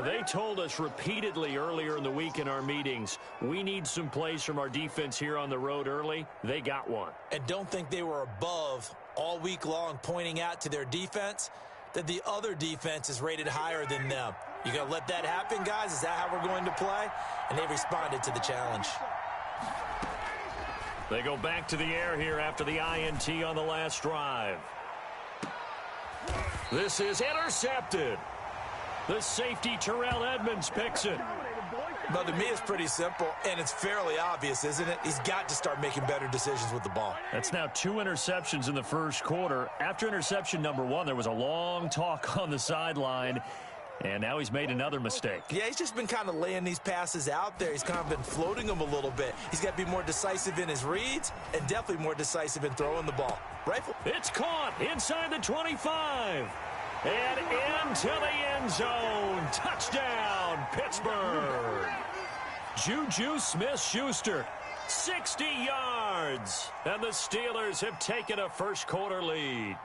They told us repeatedly earlier in the week in our meetings, we need some plays from our defense here on the road early. They got one. And don't think they were above all week long pointing out to their defense that the other defense is rated higher than them. You going to let that happen, guys? Is that how we're going to play? And they responded to the challenge. They go back to the air here after the INT on the last drive. This is intercepted. The safety, Terrell Edmonds, picks it. But to me, it's pretty simple, and it's fairly obvious, isn't it? He's got to start making better decisions with the ball. That's now 2 interceptions in the first quarter. After interception number 1, there was a long talk on the sideline, and now he's made another mistake. Yeah, he's just been kind of laying these passes out there. He's kind of been floating them a little bit. He's got to be more decisive in his reads and definitely more decisive in throwing the ball. Rifle. It's caught inside the 25. And into the end zone. Touchdown, Pittsburgh. Juju Smith-Schuster, 60 yards. And the Steelers have taken a first quarter lead.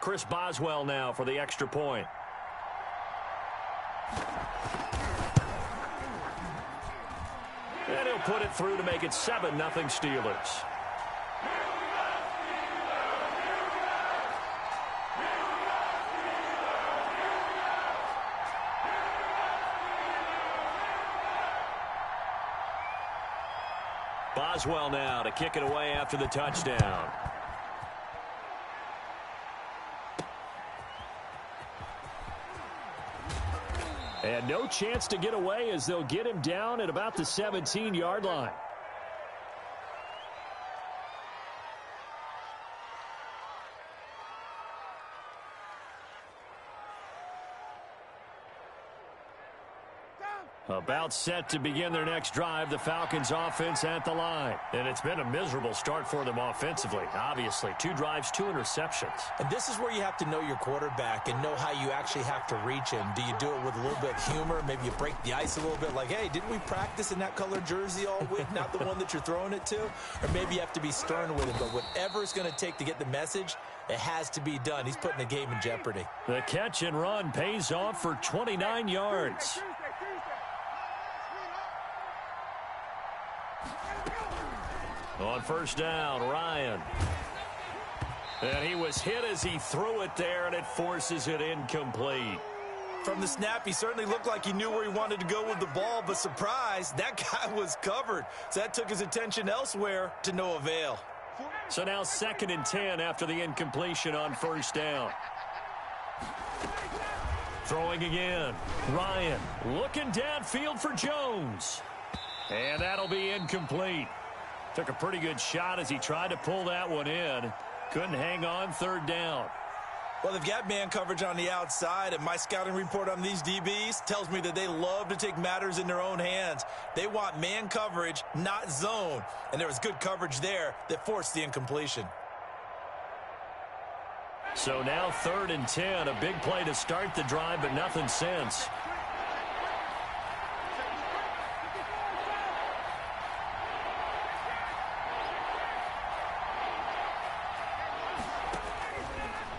Chris Boswell now for the extra point. And he'll put it through to make it 7-0 Steelers. Boswell now to kick it away after the touchdown. And no chance to get away as they'll get him down at about the 17-yard line. About set to begin their next drive, the Falcons offense at the line. And it's been a miserable start for them offensively, obviously. 2 drives, 2 interceptions. And this is where you have to know your quarterback and know how you actually have to reach him. Do you do it with a little bit of humor? Maybe you break the ice a little bit like, hey, didn't we practice in that color jersey all week, not the one that you're throwing it to? Or maybe you have to be stern with him. But whatever it's going to take to get the message, it has to be done. He's putting the game in jeopardy. The catch and run pays off for 29 yards. On first down, Ryan. And he was hit as he threw it there, and it forces it incomplete. From the snap, he certainly looked like he knew where he wanted to go with the ball, but surprise, that guy was covered. So that took his attention elsewhere to no avail. So now 2nd and 10 after the incompletion on first down. Throwing again. Ryan looking downfield for Jones. And that'll be incomplete. Took a pretty good shot as he tried to pull that one in. Couldn't hang on 3rd down. Well, they've got man coverage on the outside, and my scouting report on these DBs tells me that they love to take matters in their own hands. They want man coverage, not zone. And there was good coverage there that forced the incompletion. So now 3rd and 10. A big play to start the drive, but nothing since.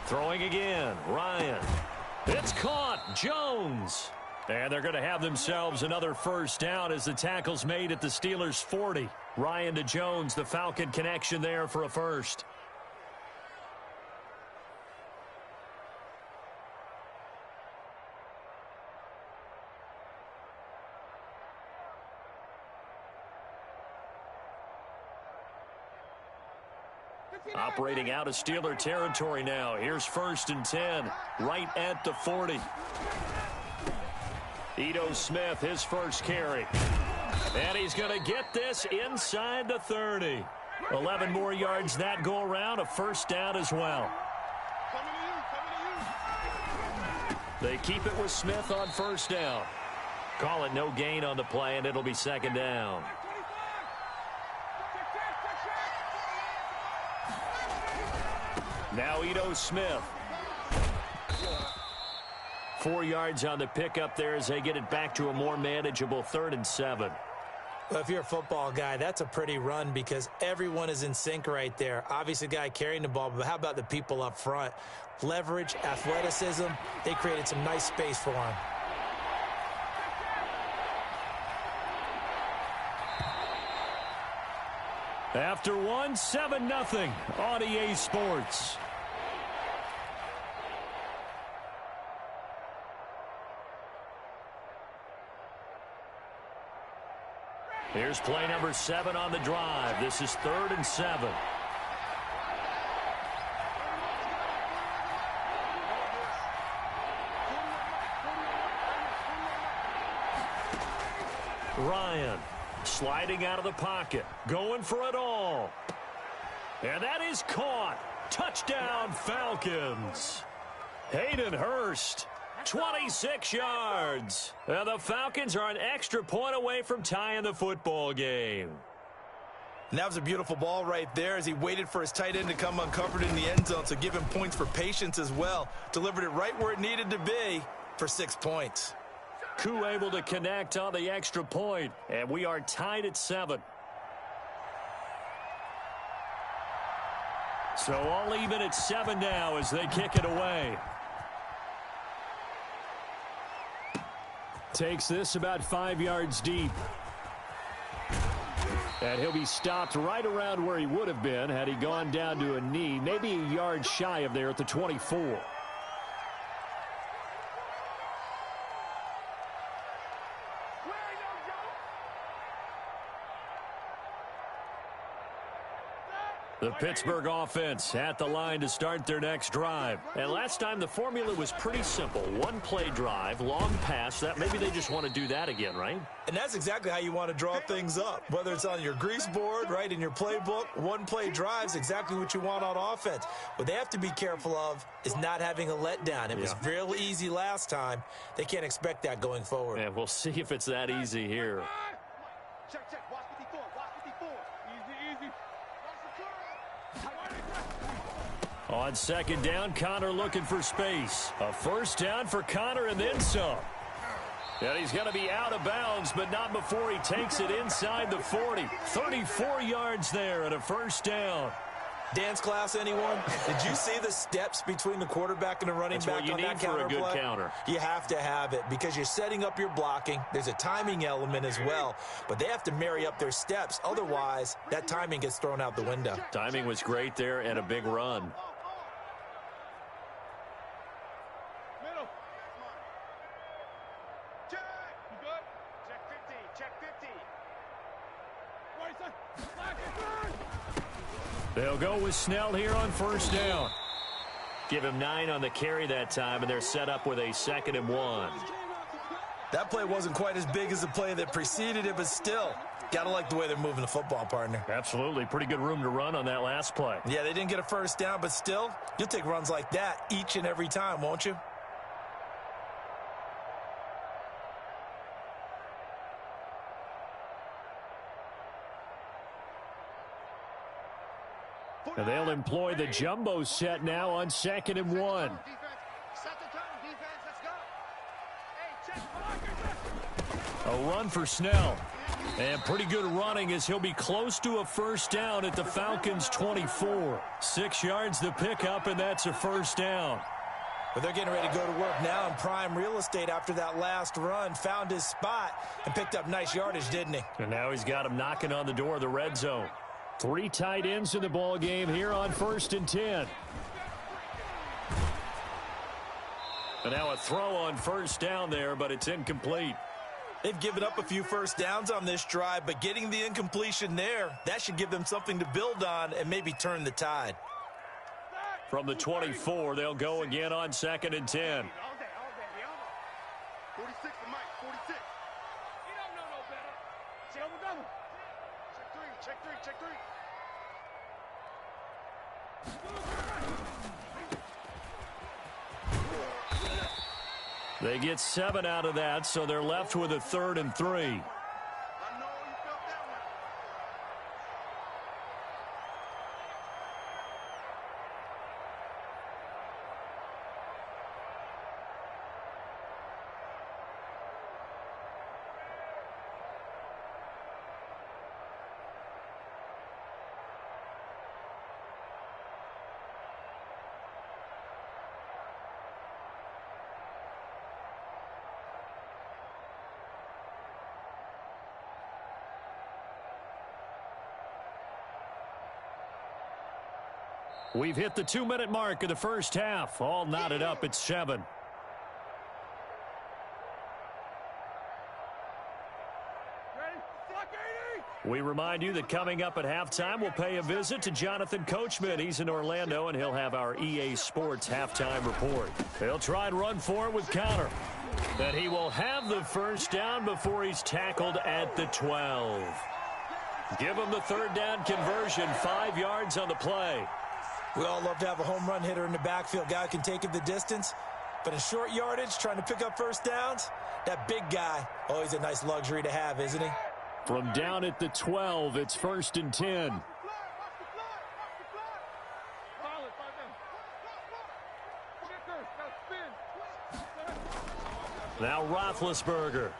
Throwing again, Ryan. It's caught, Jones. And they're going to have themselves another first down as the tackle's made at the Steelers' 40. Ryan to Jones, the Falcon connection there for a first. Operating out of Steeler territory now. Here's 1st and 10, right at the 40. Ito Smith, his first carry. And he's going to get this inside the 30. 11 more yards that go around, a first down as well. They keep it with Smith on first down. Call it no gain on the play, and it'll be 2nd down. Now Ito Smith. 4 yards on the pickup there as they get it back to a more manageable 3rd and 7. Well, if you're a football guy, that's a pretty run because everyone is in sync right there. Obviously, the guy carrying the ball, but how about the people up front? Leverage, athleticism, they created some nice space for him. After 7-0 on EA Sports. Here's play number 7 on the drive. This is 3rd and 7. Ryan sliding out of the pocket, going for it all. And that is caught. Touchdown, Falcons. Hayden Hurst, 26 yards. And the Falcons are an extra point away from tying the football game. And that was a beautiful ball right there as he waited for his tight end to come uncovered in the end zone, so give him points for patience as well. Delivered it right where it needed to be for 6 points. Koo able to connect on the extra point, and we are tied at 7. So all even at 7 now as they kick it away. Takes this about 5 yards deep. And he'll be stopped right around where he would have been had he gone down to a knee, maybe a yard shy of there at the 24. The Pittsburgh offense at the line to start their next drive. And last time the formula was pretty simple. One play drive, long pass. That maybe they just want to do that again, right? And that's exactly how you want to draw things up. Whether it's on your grease board, right, in your playbook, one play drives exactly what you want on offense. What they have to be careful of is not having a letdown. It was real easy last time. They can't expect that going forward. And we'll see if it's that easy here. Check, check. Watch 54. Watch 54. Easy, easy. On second down, Connor looking for space. A first down for Connor and then some. And he's going to be out of bounds, but not before he takes it inside the 40. 34 yards there and a first down. Dance class, anyone? Did you see the steps between the quarterback and the running back on that counter play? That's what you need for a good counter. You have to have it because you're setting up your blocking. There's a timing element as well, but they have to marry up their steps. Otherwise, that timing gets thrown out the window. Timing was great there and a big run. Middle. Check. You good? Check 50. Check 50. Right side. Flag is good. They'll go with Snell here on first down. Give him 9 on the carry that time, and they're set up with a 2nd and 1. That play wasn't quite as big as the play that preceded it, but still, got to like the way they're moving the football, partner. Absolutely. Pretty good room to run on that last play. Yeah, they didn't get a first down, but still, you'll take runs like that each and every time, won't you? And they'll employ the jumbo set now on 2nd and 1. Set the tone, defense. Let's go. Hey, check. A run for Snell. And pretty good running as he'll be close to a first down at the Falcons' 24. 6 yards the pickup, and that's a first down. But they're getting ready to go to work now in prime real estate after that last run. Found his spot and picked up nice yardage, didn't he? And now he's got him knocking on the door of the red zone. 3 tight ends in the ball game here on 1st and 10. And now a throw on first down there, but it's incomplete. They've given up a few first downs on this drive, but getting the incompletion there, that should give them something to build on and maybe turn the tide. From the 24, they'll go again on 2nd and 10. All day. 46 to Mike, 46. You don't know no better. Double. Check three. They get 7 out of that, so they're left with a 3rd and 3. I know you felt that one. We've hit the 2-minute mark of the first half. All knotted up at 7. Ready? Block 80. We remind you that coming up at halftime, we'll pay a visit to Jonathan Coachman. He's in Orlando, and he'll have our EA Sports halftime report. He'll try and run for it with Connor. And he will have the first down before he's tackled at the 12. Give him the 3rd down conversion, 5 yards on the play. We all love to have a home run hitter in the backfield. Guy can take it the distance. But in short yardage, trying to pick up first downs, that big guy, always a nice luxury to have, isn't he? From down at the 12, it's 1st and 10. Now Roethlisberger.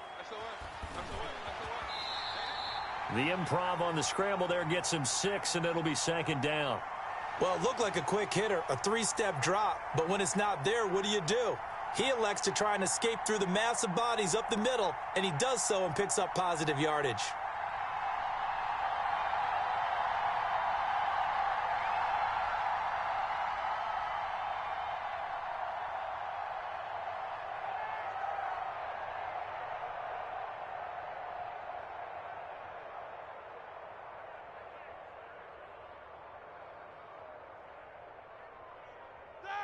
The improv on the scramble there gets him 6, and it'll be 2nd down. Well, it looked like a quick hitter, a 3-step drop, but when it's not there, what do? He elects to try and escape through the massive bodies up the middle, and he does so and picks up positive yardage.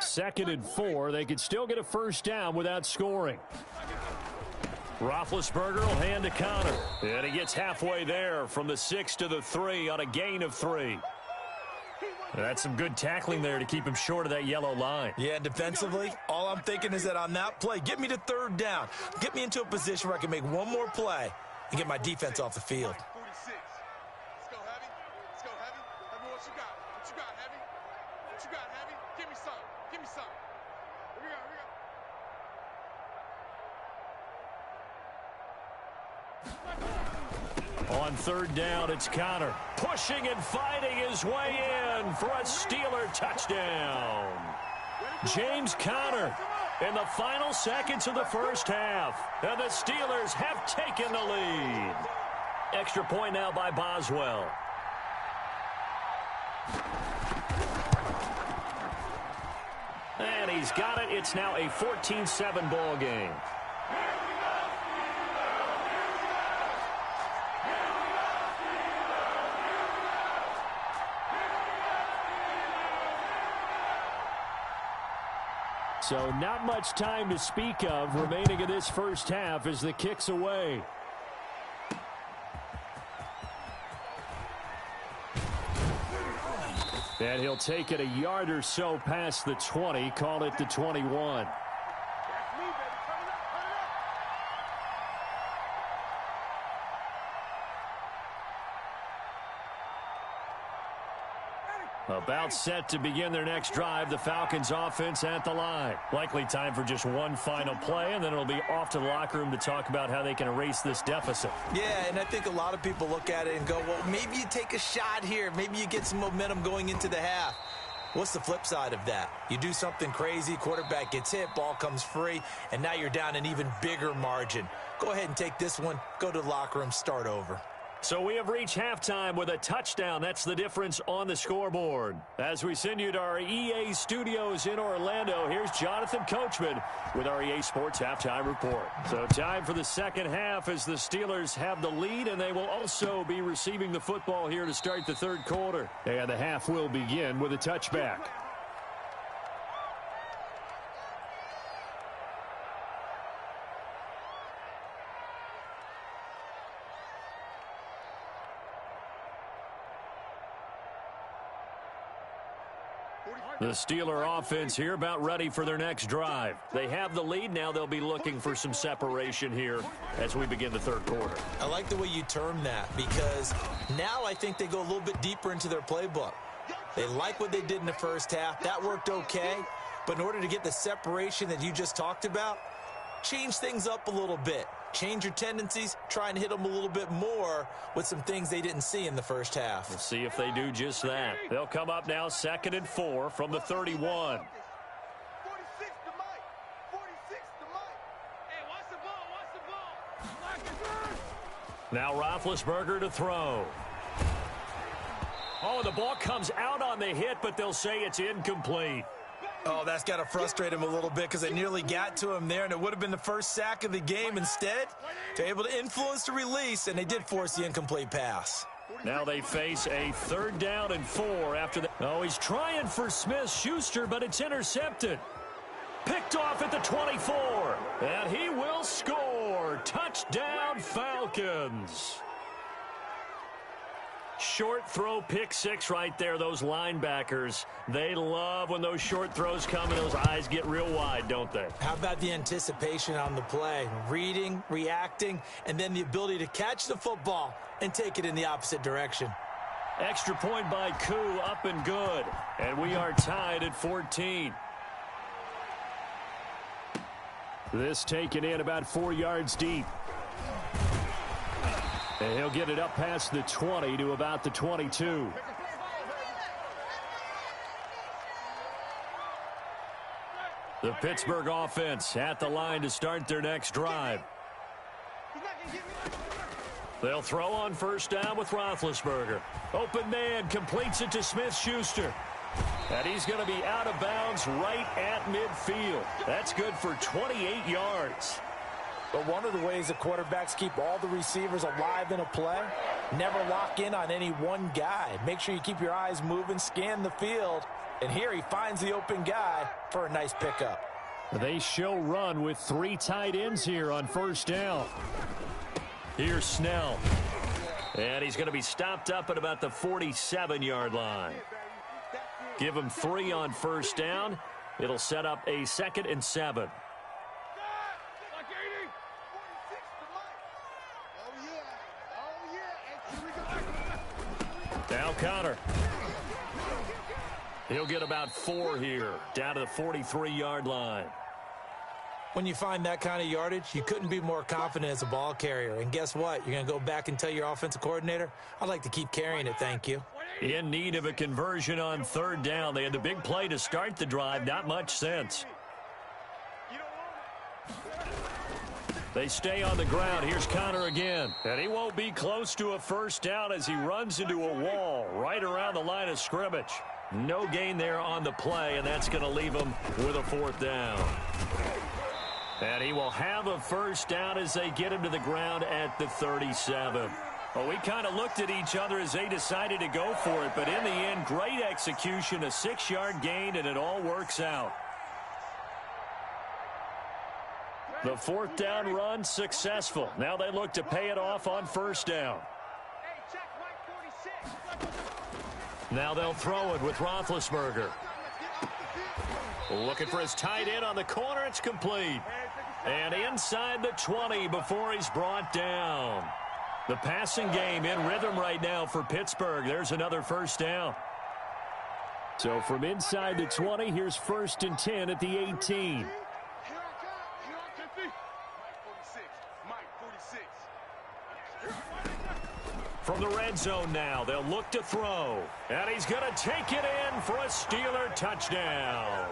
Second and 4. They could still get a first down without scoring. Roethlisberger will hand to Connor. And he gets halfway there from the 6 to the 3 on a gain of 3. That's some good tackling there to keep him short of that yellow line. Yeah, and defensively, all I'm thinking is that on that play, get me to 3rd down. Get me into a position where I can make one more play and get my defense off the field. 46. Let's go, Heavy. Heavy, what you got? Heavy? What you got, Heavy? Give me some. Here we go. On 3rd down, it's Connor. Pushing and fighting his way in for a Steeler touchdown. James Conner in the final seconds of the first half. And the Steelers have taken the lead. Extra point now by Boswell. And he's got it. It's now a 14-7 ball game. So not much time to speak of remaining in this first half as the kick's away. And he'll take it a yard or so past the 20, call it the 21. About set to begin their next drive, the Falcons offense at the line. Likely time for just one final play, and then it'll be off to the locker room to talk about how they can erase this deficit. Yeah, and I think a lot of people look at it and go, well, maybe you take a shot here. Maybe you get some momentum going into the half. What's the flip side of that? You do something crazy, quarterback gets hit, ball comes free, and now you're down an even bigger margin. Go ahead and take this one, go to the locker room, start over. So we have reached halftime with a touchdown. That's the difference on the scoreboard. As we send you to our EA studios in Orlando, here's Jonathan Coachman with our EA Sports Halftime Report. So time for the second half as the Steelers have the lead, and they will also be receiving the football here to start the third quarter. And the half will begin with a touchback. The Steeler offense here about ready for their next drive. They have the lead. Now they'll be looking for some separation here as we begin the third quarter. I like the way you term that because now I think they go a little bit deeper into their playbook. They like what they did in the first half. That worked okay. But in order to get the separation that you just talked about, change things up a little bit. Change your tendencies, try and hit them a little bit more with some things they didn't see in the first half. We'll see if they do just that. They'll come up now 2nd and 4 from the 31. 46 to Mike. 46 to Mike. Hey, watch the ball. Now Roethlisberger to throw. Oh, the ball comes out on the hit, but they'll say it's incomplete. Oh, that's got to frustrate him a little bit because they nearly got to him there, and it would have been the first sack of the game. Instead, they're able to influence the release, and they did force the incomplete pass. Now they face a 3rd down and 4 after the... Oh, he's trying for Smith-Schuster, but it's intercepted. Picked off at the 24, and he will score. Touchdown, Falcons. Short throw, pick 6 right there. Those linebackers, they love when those short throws come and those eyes get real wide, don't they? How about the anticipation on the play? Reading, reacting, and then the ability to catch the football and take it in the opposite direction. Extra point by Koo, up and good. And we are tied at 14. This taken in about 4 yards deep. And he'll get it up past the 20 to about the 22. The Pittsburgh offense at the line to start their next drive. They'll throw on 1st down with Roethlisberger. Open man completes it to Smith-Schuster. And he's going to be out of bounds right at midfield. That's good for 28 yards. But one of the ways that quarterbacks keep all the receivers alive in a play, never lock in on any one guy. Make sure you keep your eyes moving, scan the field. And here he finds the open guy for a nice pickup. They show run with 3 tight ends here on 1st down. Here's Snell. And he's going to be stopped up at about the 47-yard line. Give him 3 on 1st down. It'll set up a 2nd and 7. Now Connor. He'll get about 4 here, down to the 43-yard line. When you find that kind of yardage, you couldn't be more confident as a ball carrier. And guess what? You're going to go back and tell your offensive coordinator, I'd like to keep carrying it, thank you. In need of a conversion on 3rd down. They had the big play to start the drive, not much sense. They stay on the ground. Here's Connor again. And he won't be close to a 1st down as he runs into a wall right around the line of scrimmage. No gain there on the play, and that's going to leave him with a 4th down. And he will have a 1st down as they get him to the ground at the 37. Well, we kind of looked at each other as they decided to go for it, but in the end, great execution, a 6-yard gain, and it all works out. The 4th down run successful. Now they look to pay it off on 1st down. Now they'll throw it with Roethlisberger. Looking for his tight end on the corner. It's complete. And inside the 20 before he's brought down. The passing game in rhythm right now for Pittsburgh. There's another 1st down. So from inside the 20, here's 1st and 10 at the 18. From the red zone now, they'll look to throw. And he's going to take it in for a Steeler touchdown.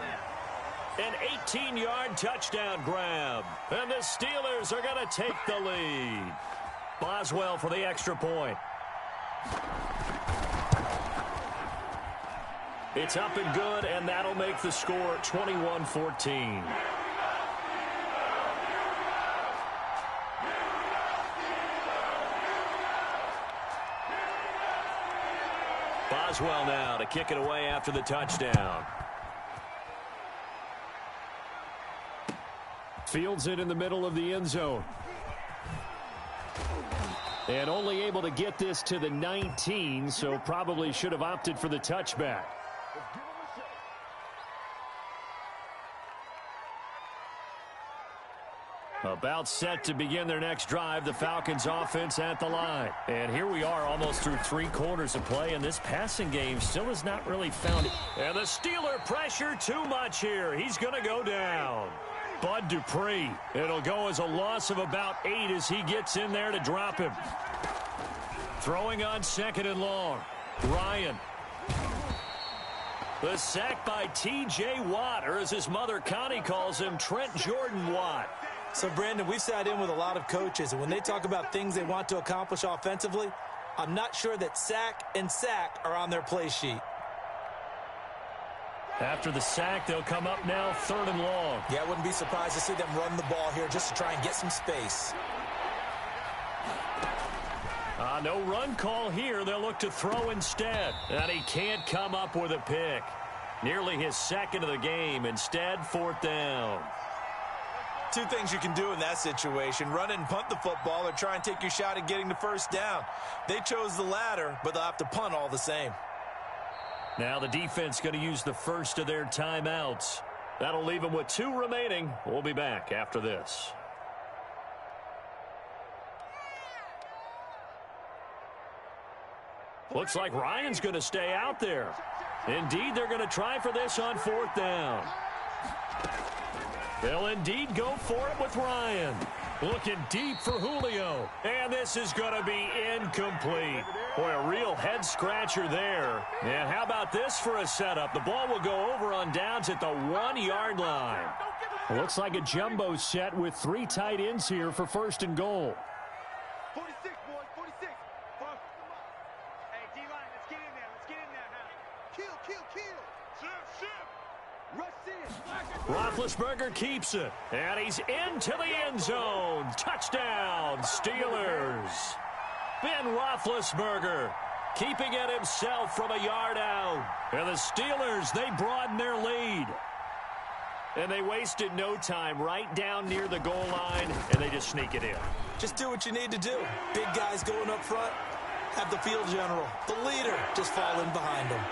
An 18-yard touchdown grab. And the Steelers are going to take the lead. Boswell for the extra point. It's up and good, and that'll make the score 21-14. Boswell now to kick it away after the touchdown. Fields it in the middle of the end zone. And only able to get this to the 19, so probably should have opted for the touchback. About set to begin their next drive, the Falcons offense at the line. And here we are almost through 3 quarters of play, and this passing game still has not really found it. And the Steeler pressure too much here. He's going to go down. Bud Dupree. It'll go as a loss of about 8 as he gets in there to drop him. Throwing on 2nd and long. Ryan. The sack by T.J. Watt, or as his mother Connie calls him, Trent Jordan Watt. So, Brandon, we've sat in with a lot of coaches, and when they talk about things they want to accomplish offensively, I'm not sure that sack and sack are on their play sheet. After the sack, they'll come up now 3rd and long. Yeah, I wouldn't be surprised to see them run the ball here just to try and get some space. No run call here. They'll look to throw instead. And he can't come up with a pick. Nearly his 2nd of the game. Instead, 4th down. 2 things you can do in that situation: run and punt the football, or try and take your shot at getting the 1st down. They chose the latter, but they'll have to punt all the same. Now the defense going to use the first of their timeouts. That'll leave them with 2 remaining. We'll be back after this. Looks like Ryan's going to stay out there. Indeed, they're going to try for this on 4th down. They'll indeed go for it with Ryan. Looking deep for Julio. And this is going to be incomplete. Boy, a real head-scratcher there. And how about this for a setup? The ball will go over on downs at the 1-yard line. Looks like a jumbo set with 3 tight ends here for 1st and goal. 46, boys, 46. Hey, D-line, let's get in there. Let's get in there now. Kill. Shift. Roethlisberger keeps it, and he's into the end zone. Touchdown, Steelers. Ben Roethlisberger keeping it himself from a yard out. And the Steelers, they broaden their lead. And they wasted no time right down near the goal line, and they just sneak it in. Just do what you need to do. Big guys going up front, have the field general, the leader, just fall in behind them.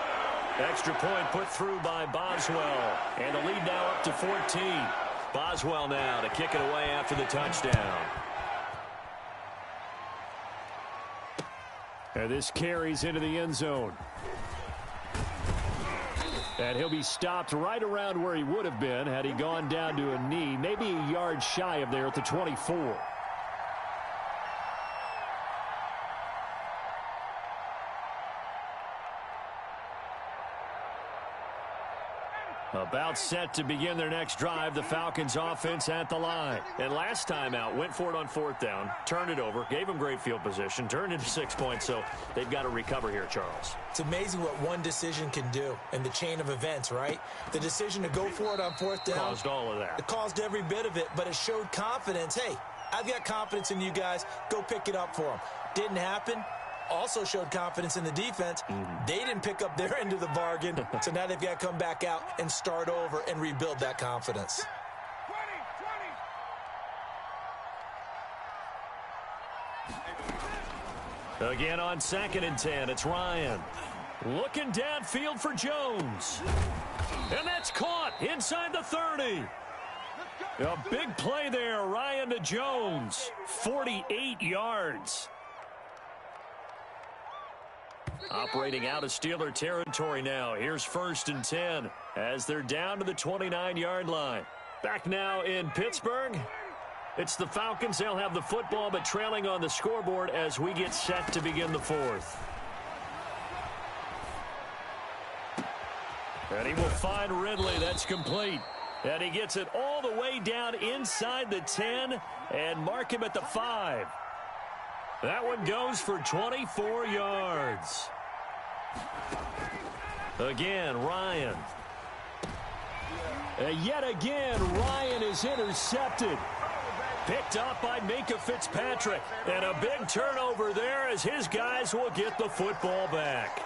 Extra point put through by Boswell. And the lead now up to 14. Boswell now to kick it away after the touchdown. And this carries into the end zone. And he'll be stopped right around where he would have been had he gone down to a knee, maybe a yard shy of there at the 24. About set to begin their next drive, the Falcons offense at the line. And last time out, went for it on 4th down, turned it over, gave them great field position, turned into 6 points, so they've got to recover here, Charles. It's amazing what one decision can do in the chain of events, right? The decision to go for it on 4th down. Caused all of that. It caused every bit of it, but it showed confidence. Hey, I've got confidence in you guys. Go pick it up for them. Didn't happen. Also showed confidence in the defense. They didn't pick up their end of the bargain, so now they've got to come back out and start over and rebuild that confidence. 20. Again on 2nd and 10, it's Ryan. Looking downfield for Jones. And that's caught inside the 30. A big play there, Ryan to Jones. 48 yards. Operating out of Steeler territory now. Here's 1st and 10 as they're down to the 29-yard line. Back now in Pittsburgh. It's the Falcons. They'll have the football, but trailing on the scoreboard as we get set to begin the 4th. And he will find Ridley. That's complete. And he gets it all the way down inside the 10 and mark him at the 5. That one goes for 24 yards. Again, Ryan. And yet again, Ryan is intercepted. Picked up by Minkah Fitzpatrick. And a big turnover there as his guys will get the football back.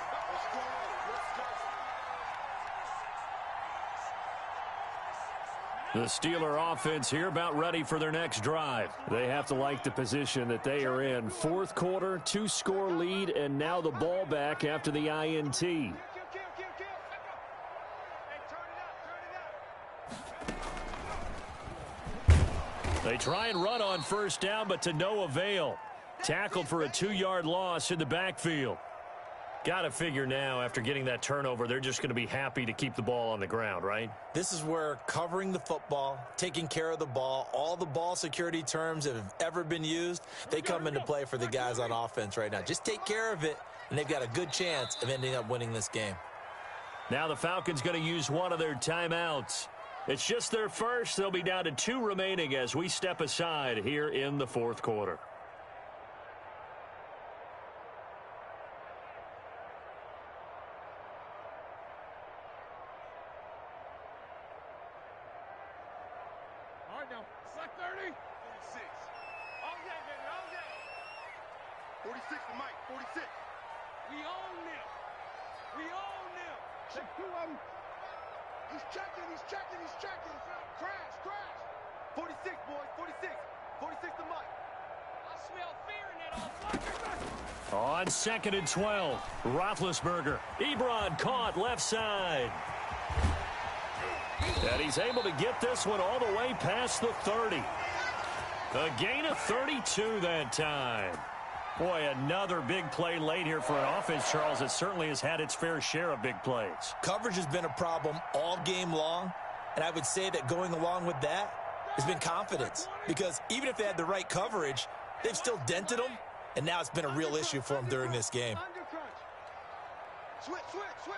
The Steeler offense here about ready for their next drive. They have to like the position that they are in. 4th quarter, 2-score lead, and now the ball back after the INT. They try and run on 1st down, but to no avail. Tackled for a 2-yard loss in the backfield. Got to figure now, after getting that turnover, they're just going to be happy to keep the ball on the ground, right? This is where covering the football, taking care of the ball, all the ball security terms that have ever been used, they come into play for the guys on offense right now. Just take care of it, and they've got a good chance of ending up winning this game. Now the Falcons going to use one of their timeouts. It's just their first. They'll be down to 2 remaining as we step aside here in the 4th quarter. Now, select 30. 46. Oh, yeah, baby, oh, yeah. 46 for Mike, 46. We own them. We own them. Check 2 of them. He's checking, he's checking, he's checking. Crash, crash. 46, boys, 46. 46 to Mike. I smell fear in that old fucker. On 2nd and 12, Roethlisberger. Ebron caught left side. And he's able to get this one all the way past the 30. A gain of 32 that time. Boy, another big play late here for an offense, Charles, that certainly has had its fair share of big plays. Coverage has been a problem all game long, and I would say that going along with that has been confidence. Because even if they had the right coverage, they've still dented them, and now it's been a real issue for them during this game. Switch, switch, switch.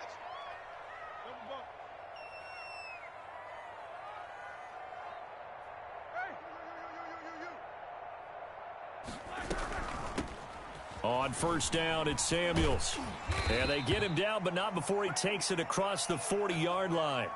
On 1st down, it's Samuels. And they get him down, but not before he takes it across the 40-yard line.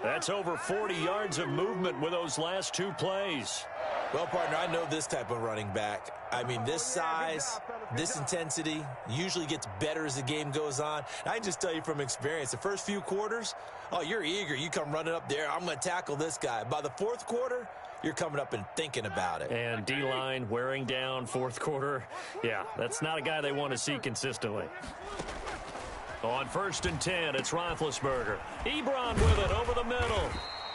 That's over 40 yards of movement with those last 2 plays. Well, partner, I know this type of running back. I mean, this size, this intensity usually gets better as the game goes on. I can just tell you from experience, the first few quarters, oh, you're eager. You come running up there. I'm going to tackle this guy. By the 4th quarter, you're coming up and thinking about it. And D-line wearing down 4th quarter. Yeah, that's not a guy they want to see consistently. On 1st and 10, it's Roethlisberger. Ebron with it over the middle.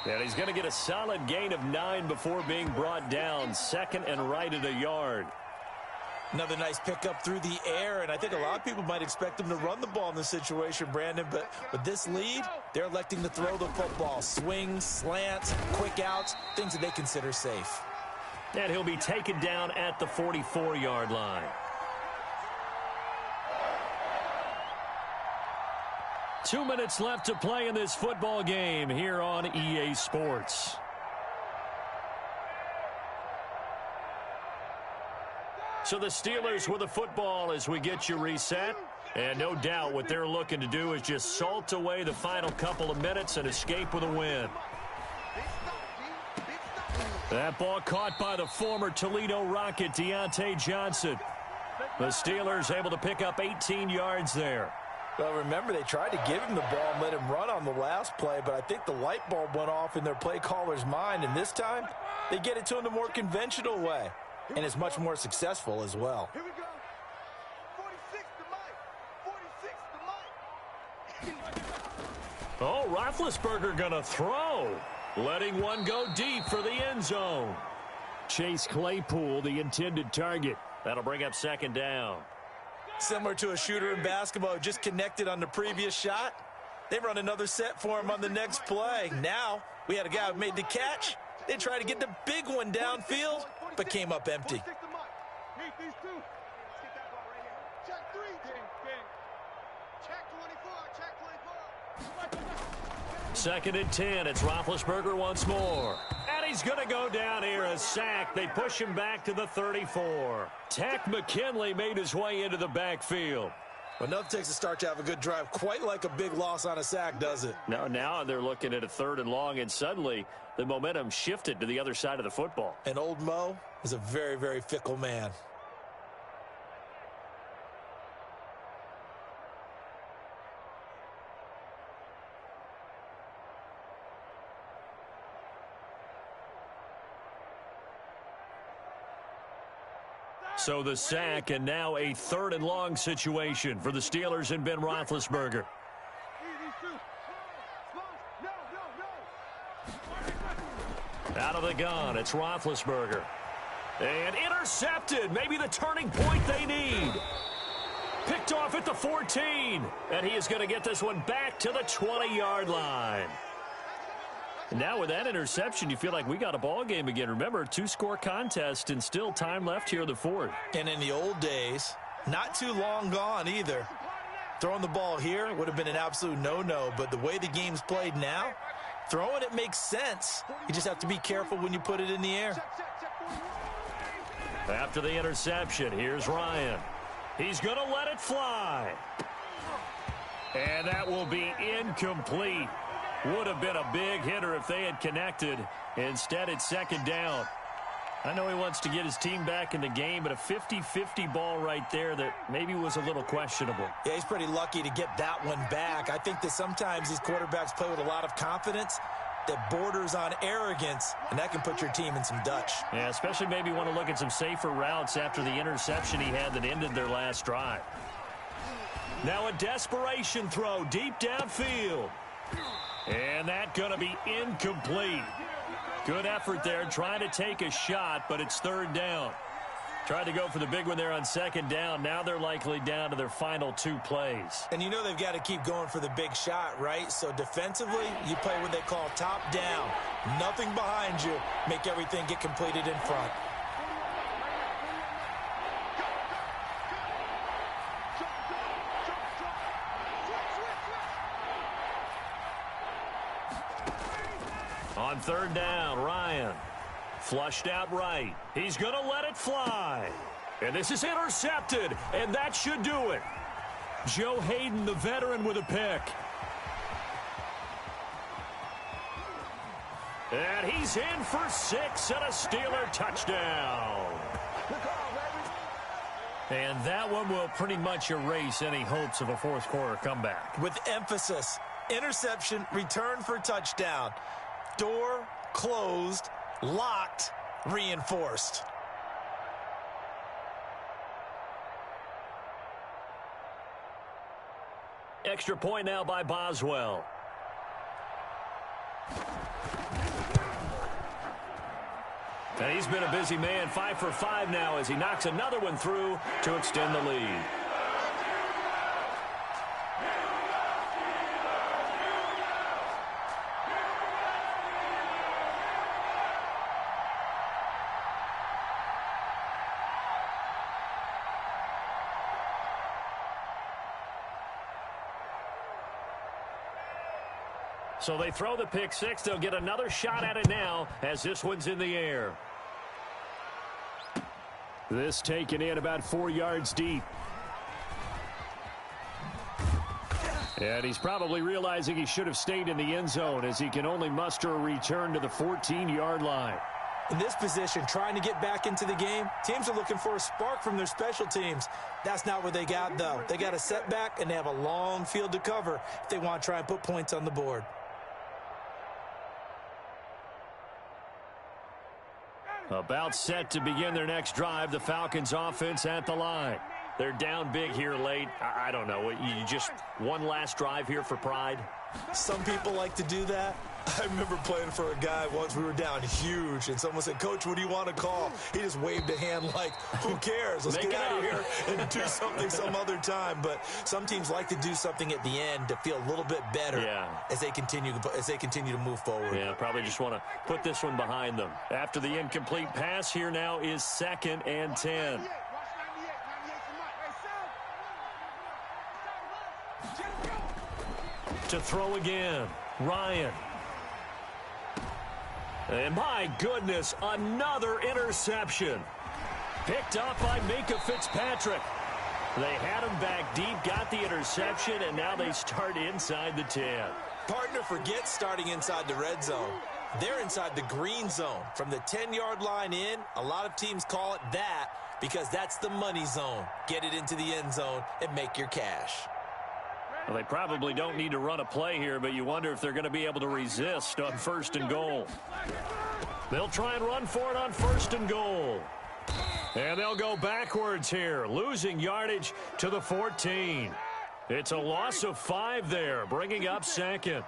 And he's going to get a solid gain of 9 before being brought down. 2nd and right at a yard. Another nice pickup through the air, and I think a lot of people might expect him to run the ball in this situation, Brandon, but with this lead, they're electing to throw the football. Swings, slants, quick outs, things that they consider safe. And he'll be taken down at the 44-yard line. Two minutes left to play in this football game here on EA Sports. So the Steelers with the football as we get you reset. And no doubt what they're looking to do is just salt away the final couple of minutes and escape with a win. That ball caught by the former Toledo Rocket, Deontay Johnson. The Steelers able to pick up 18 yards there. Well, remember, they tried to give him the ball and let him run on the last play, but I think the light bulb went off in their play caller's mind, and this time they get it to him the more conventional way, and it's much more successful as well. Here we go. 46 to Mike. 46 to Mike. Oh, Roethlisberger gonna throw. Letting one go deep for the end zone. Chase Claypool, the intended target. That'll bring up 2nd down. Similar to a shooter in basketball who just connected on the previous shot. They run another set for him on the next play. Now, we had a guy who made the catch. They tried to get the big one downfield, but came up empty. Second and 10. It's Roethlisberger once more. And he's going to go down here, a sack. They push him back to the 34. Tack McKinley made his way into the backfield. Well, enough takes a start to have a good drive. Quite like a big loss on a sack, does it? Now they're looking at a 3rd and long, and suddenly the momentum shifted to the other side of the football. And old Mo is a very, very fickle man. So the sack, and now a 3rd and long situation for the Steelers and Ben Roethlisberger. Out of the gun, it's Roethlisberger. And intercepted, maybe the turning point they need. Picked off at the 14, and he is going to get this one back to the 20-yard line. And now with that interception, you feel like we got a ball game again. Remember, 2-score contest and still time left here in the 4th. And in the old days, not too long gone either. Throwing the ball here would have been an absolute no-no, but the way the game's played now, throwing it makes sense. You just have to be careful when you put it in the air. After the interception, here's Ryan. He's going to let it fly. And that will be incomplete. Would have been a big hitter if they had connected. Instead, it's 2nd down. I know he wants to get his team back in the game, but a 50-50 ball right there that maybe was a little questionable. Yeah, he's pretty lucky to get that one back. I think that sometimes these quarterbacks play with a lot of confidence that borders on arrogance, and that can put your team in some Dutch. Yeah, especially maybe want to look at some safer routes after the interception he had that ended their last drive. Now a desperation throw deep downfield. And that's going to be incomplete. Good effort there trying to take a shot, but it's 3rd down. Tried to go for the big one there on 2nd down. Now they're likely down to their final 2 plays. And you know they've got to keep going for the big shot, right? So defensively, you play what they call top down. Nothing behind you. Make everything get completed in front. On 3rd down, Ryan flushed out right. He's going to let it fly. And this is intercepted, and that should do it. Joe Hayden, the veteran, with a pick. And he's in for 6 and a Steeler touchdown. And that one will pretty much erase any hopes of a 4th quarter comeback. With emphasis, interception, return for touchdown. Door closed, locked, reinforced. Extra point now by Boswell. And he's been a busy man, 5 for 5 now as he knocks another one through to extend the lead. So they throw the pick 6. They'll get another shot at it now as this one's in the air. This taken in about 4 yards deep. And he's probably realizing he should have stayed in the end zone as he can only muster a return to the 14-yard line. In this position, trying to get back into the game, teams are looking for a spark from their special teams. That's not what they got, though. They got a setback, and they have a long field to cover if they want to try and put points on the board. About set to begin their next drive, the Falcons offense at the line. They're down big here late. I don't know. You just one last drive here for pride? Some people like to do that. I remember playing for a guy once. We were down huge, and someone said, "Coach, what do you want to call?" He just waved a hand like, who cares? Let's get out of here and do something some other time. But some teams like to do something at the end to feel a little bit better as they continue to move forward. Yeah, probably just want to put this one behind them. After the incomplete pass, here now is 2nd and 10. To throw again, Ryan. And my goodness, another interception. Picked up by Minka Fitzpatrick. They had him back deep, got the interception, and now they start inside the 10. Partner, forget starting inside the red zone. They're inside the green zone. From the 10-yard line in, a lot of teams call it that because that's the money zone. Get it into the end zone and make your cash. Well, they probably don't need to run a play here, but you wonder if they're going to be able to resist on 1st and goal. They'll try and run for it on 1st and goal. And they'll go backwards here, losing yardage to the 14. It's a loss of 5 there, bringing up 2nd.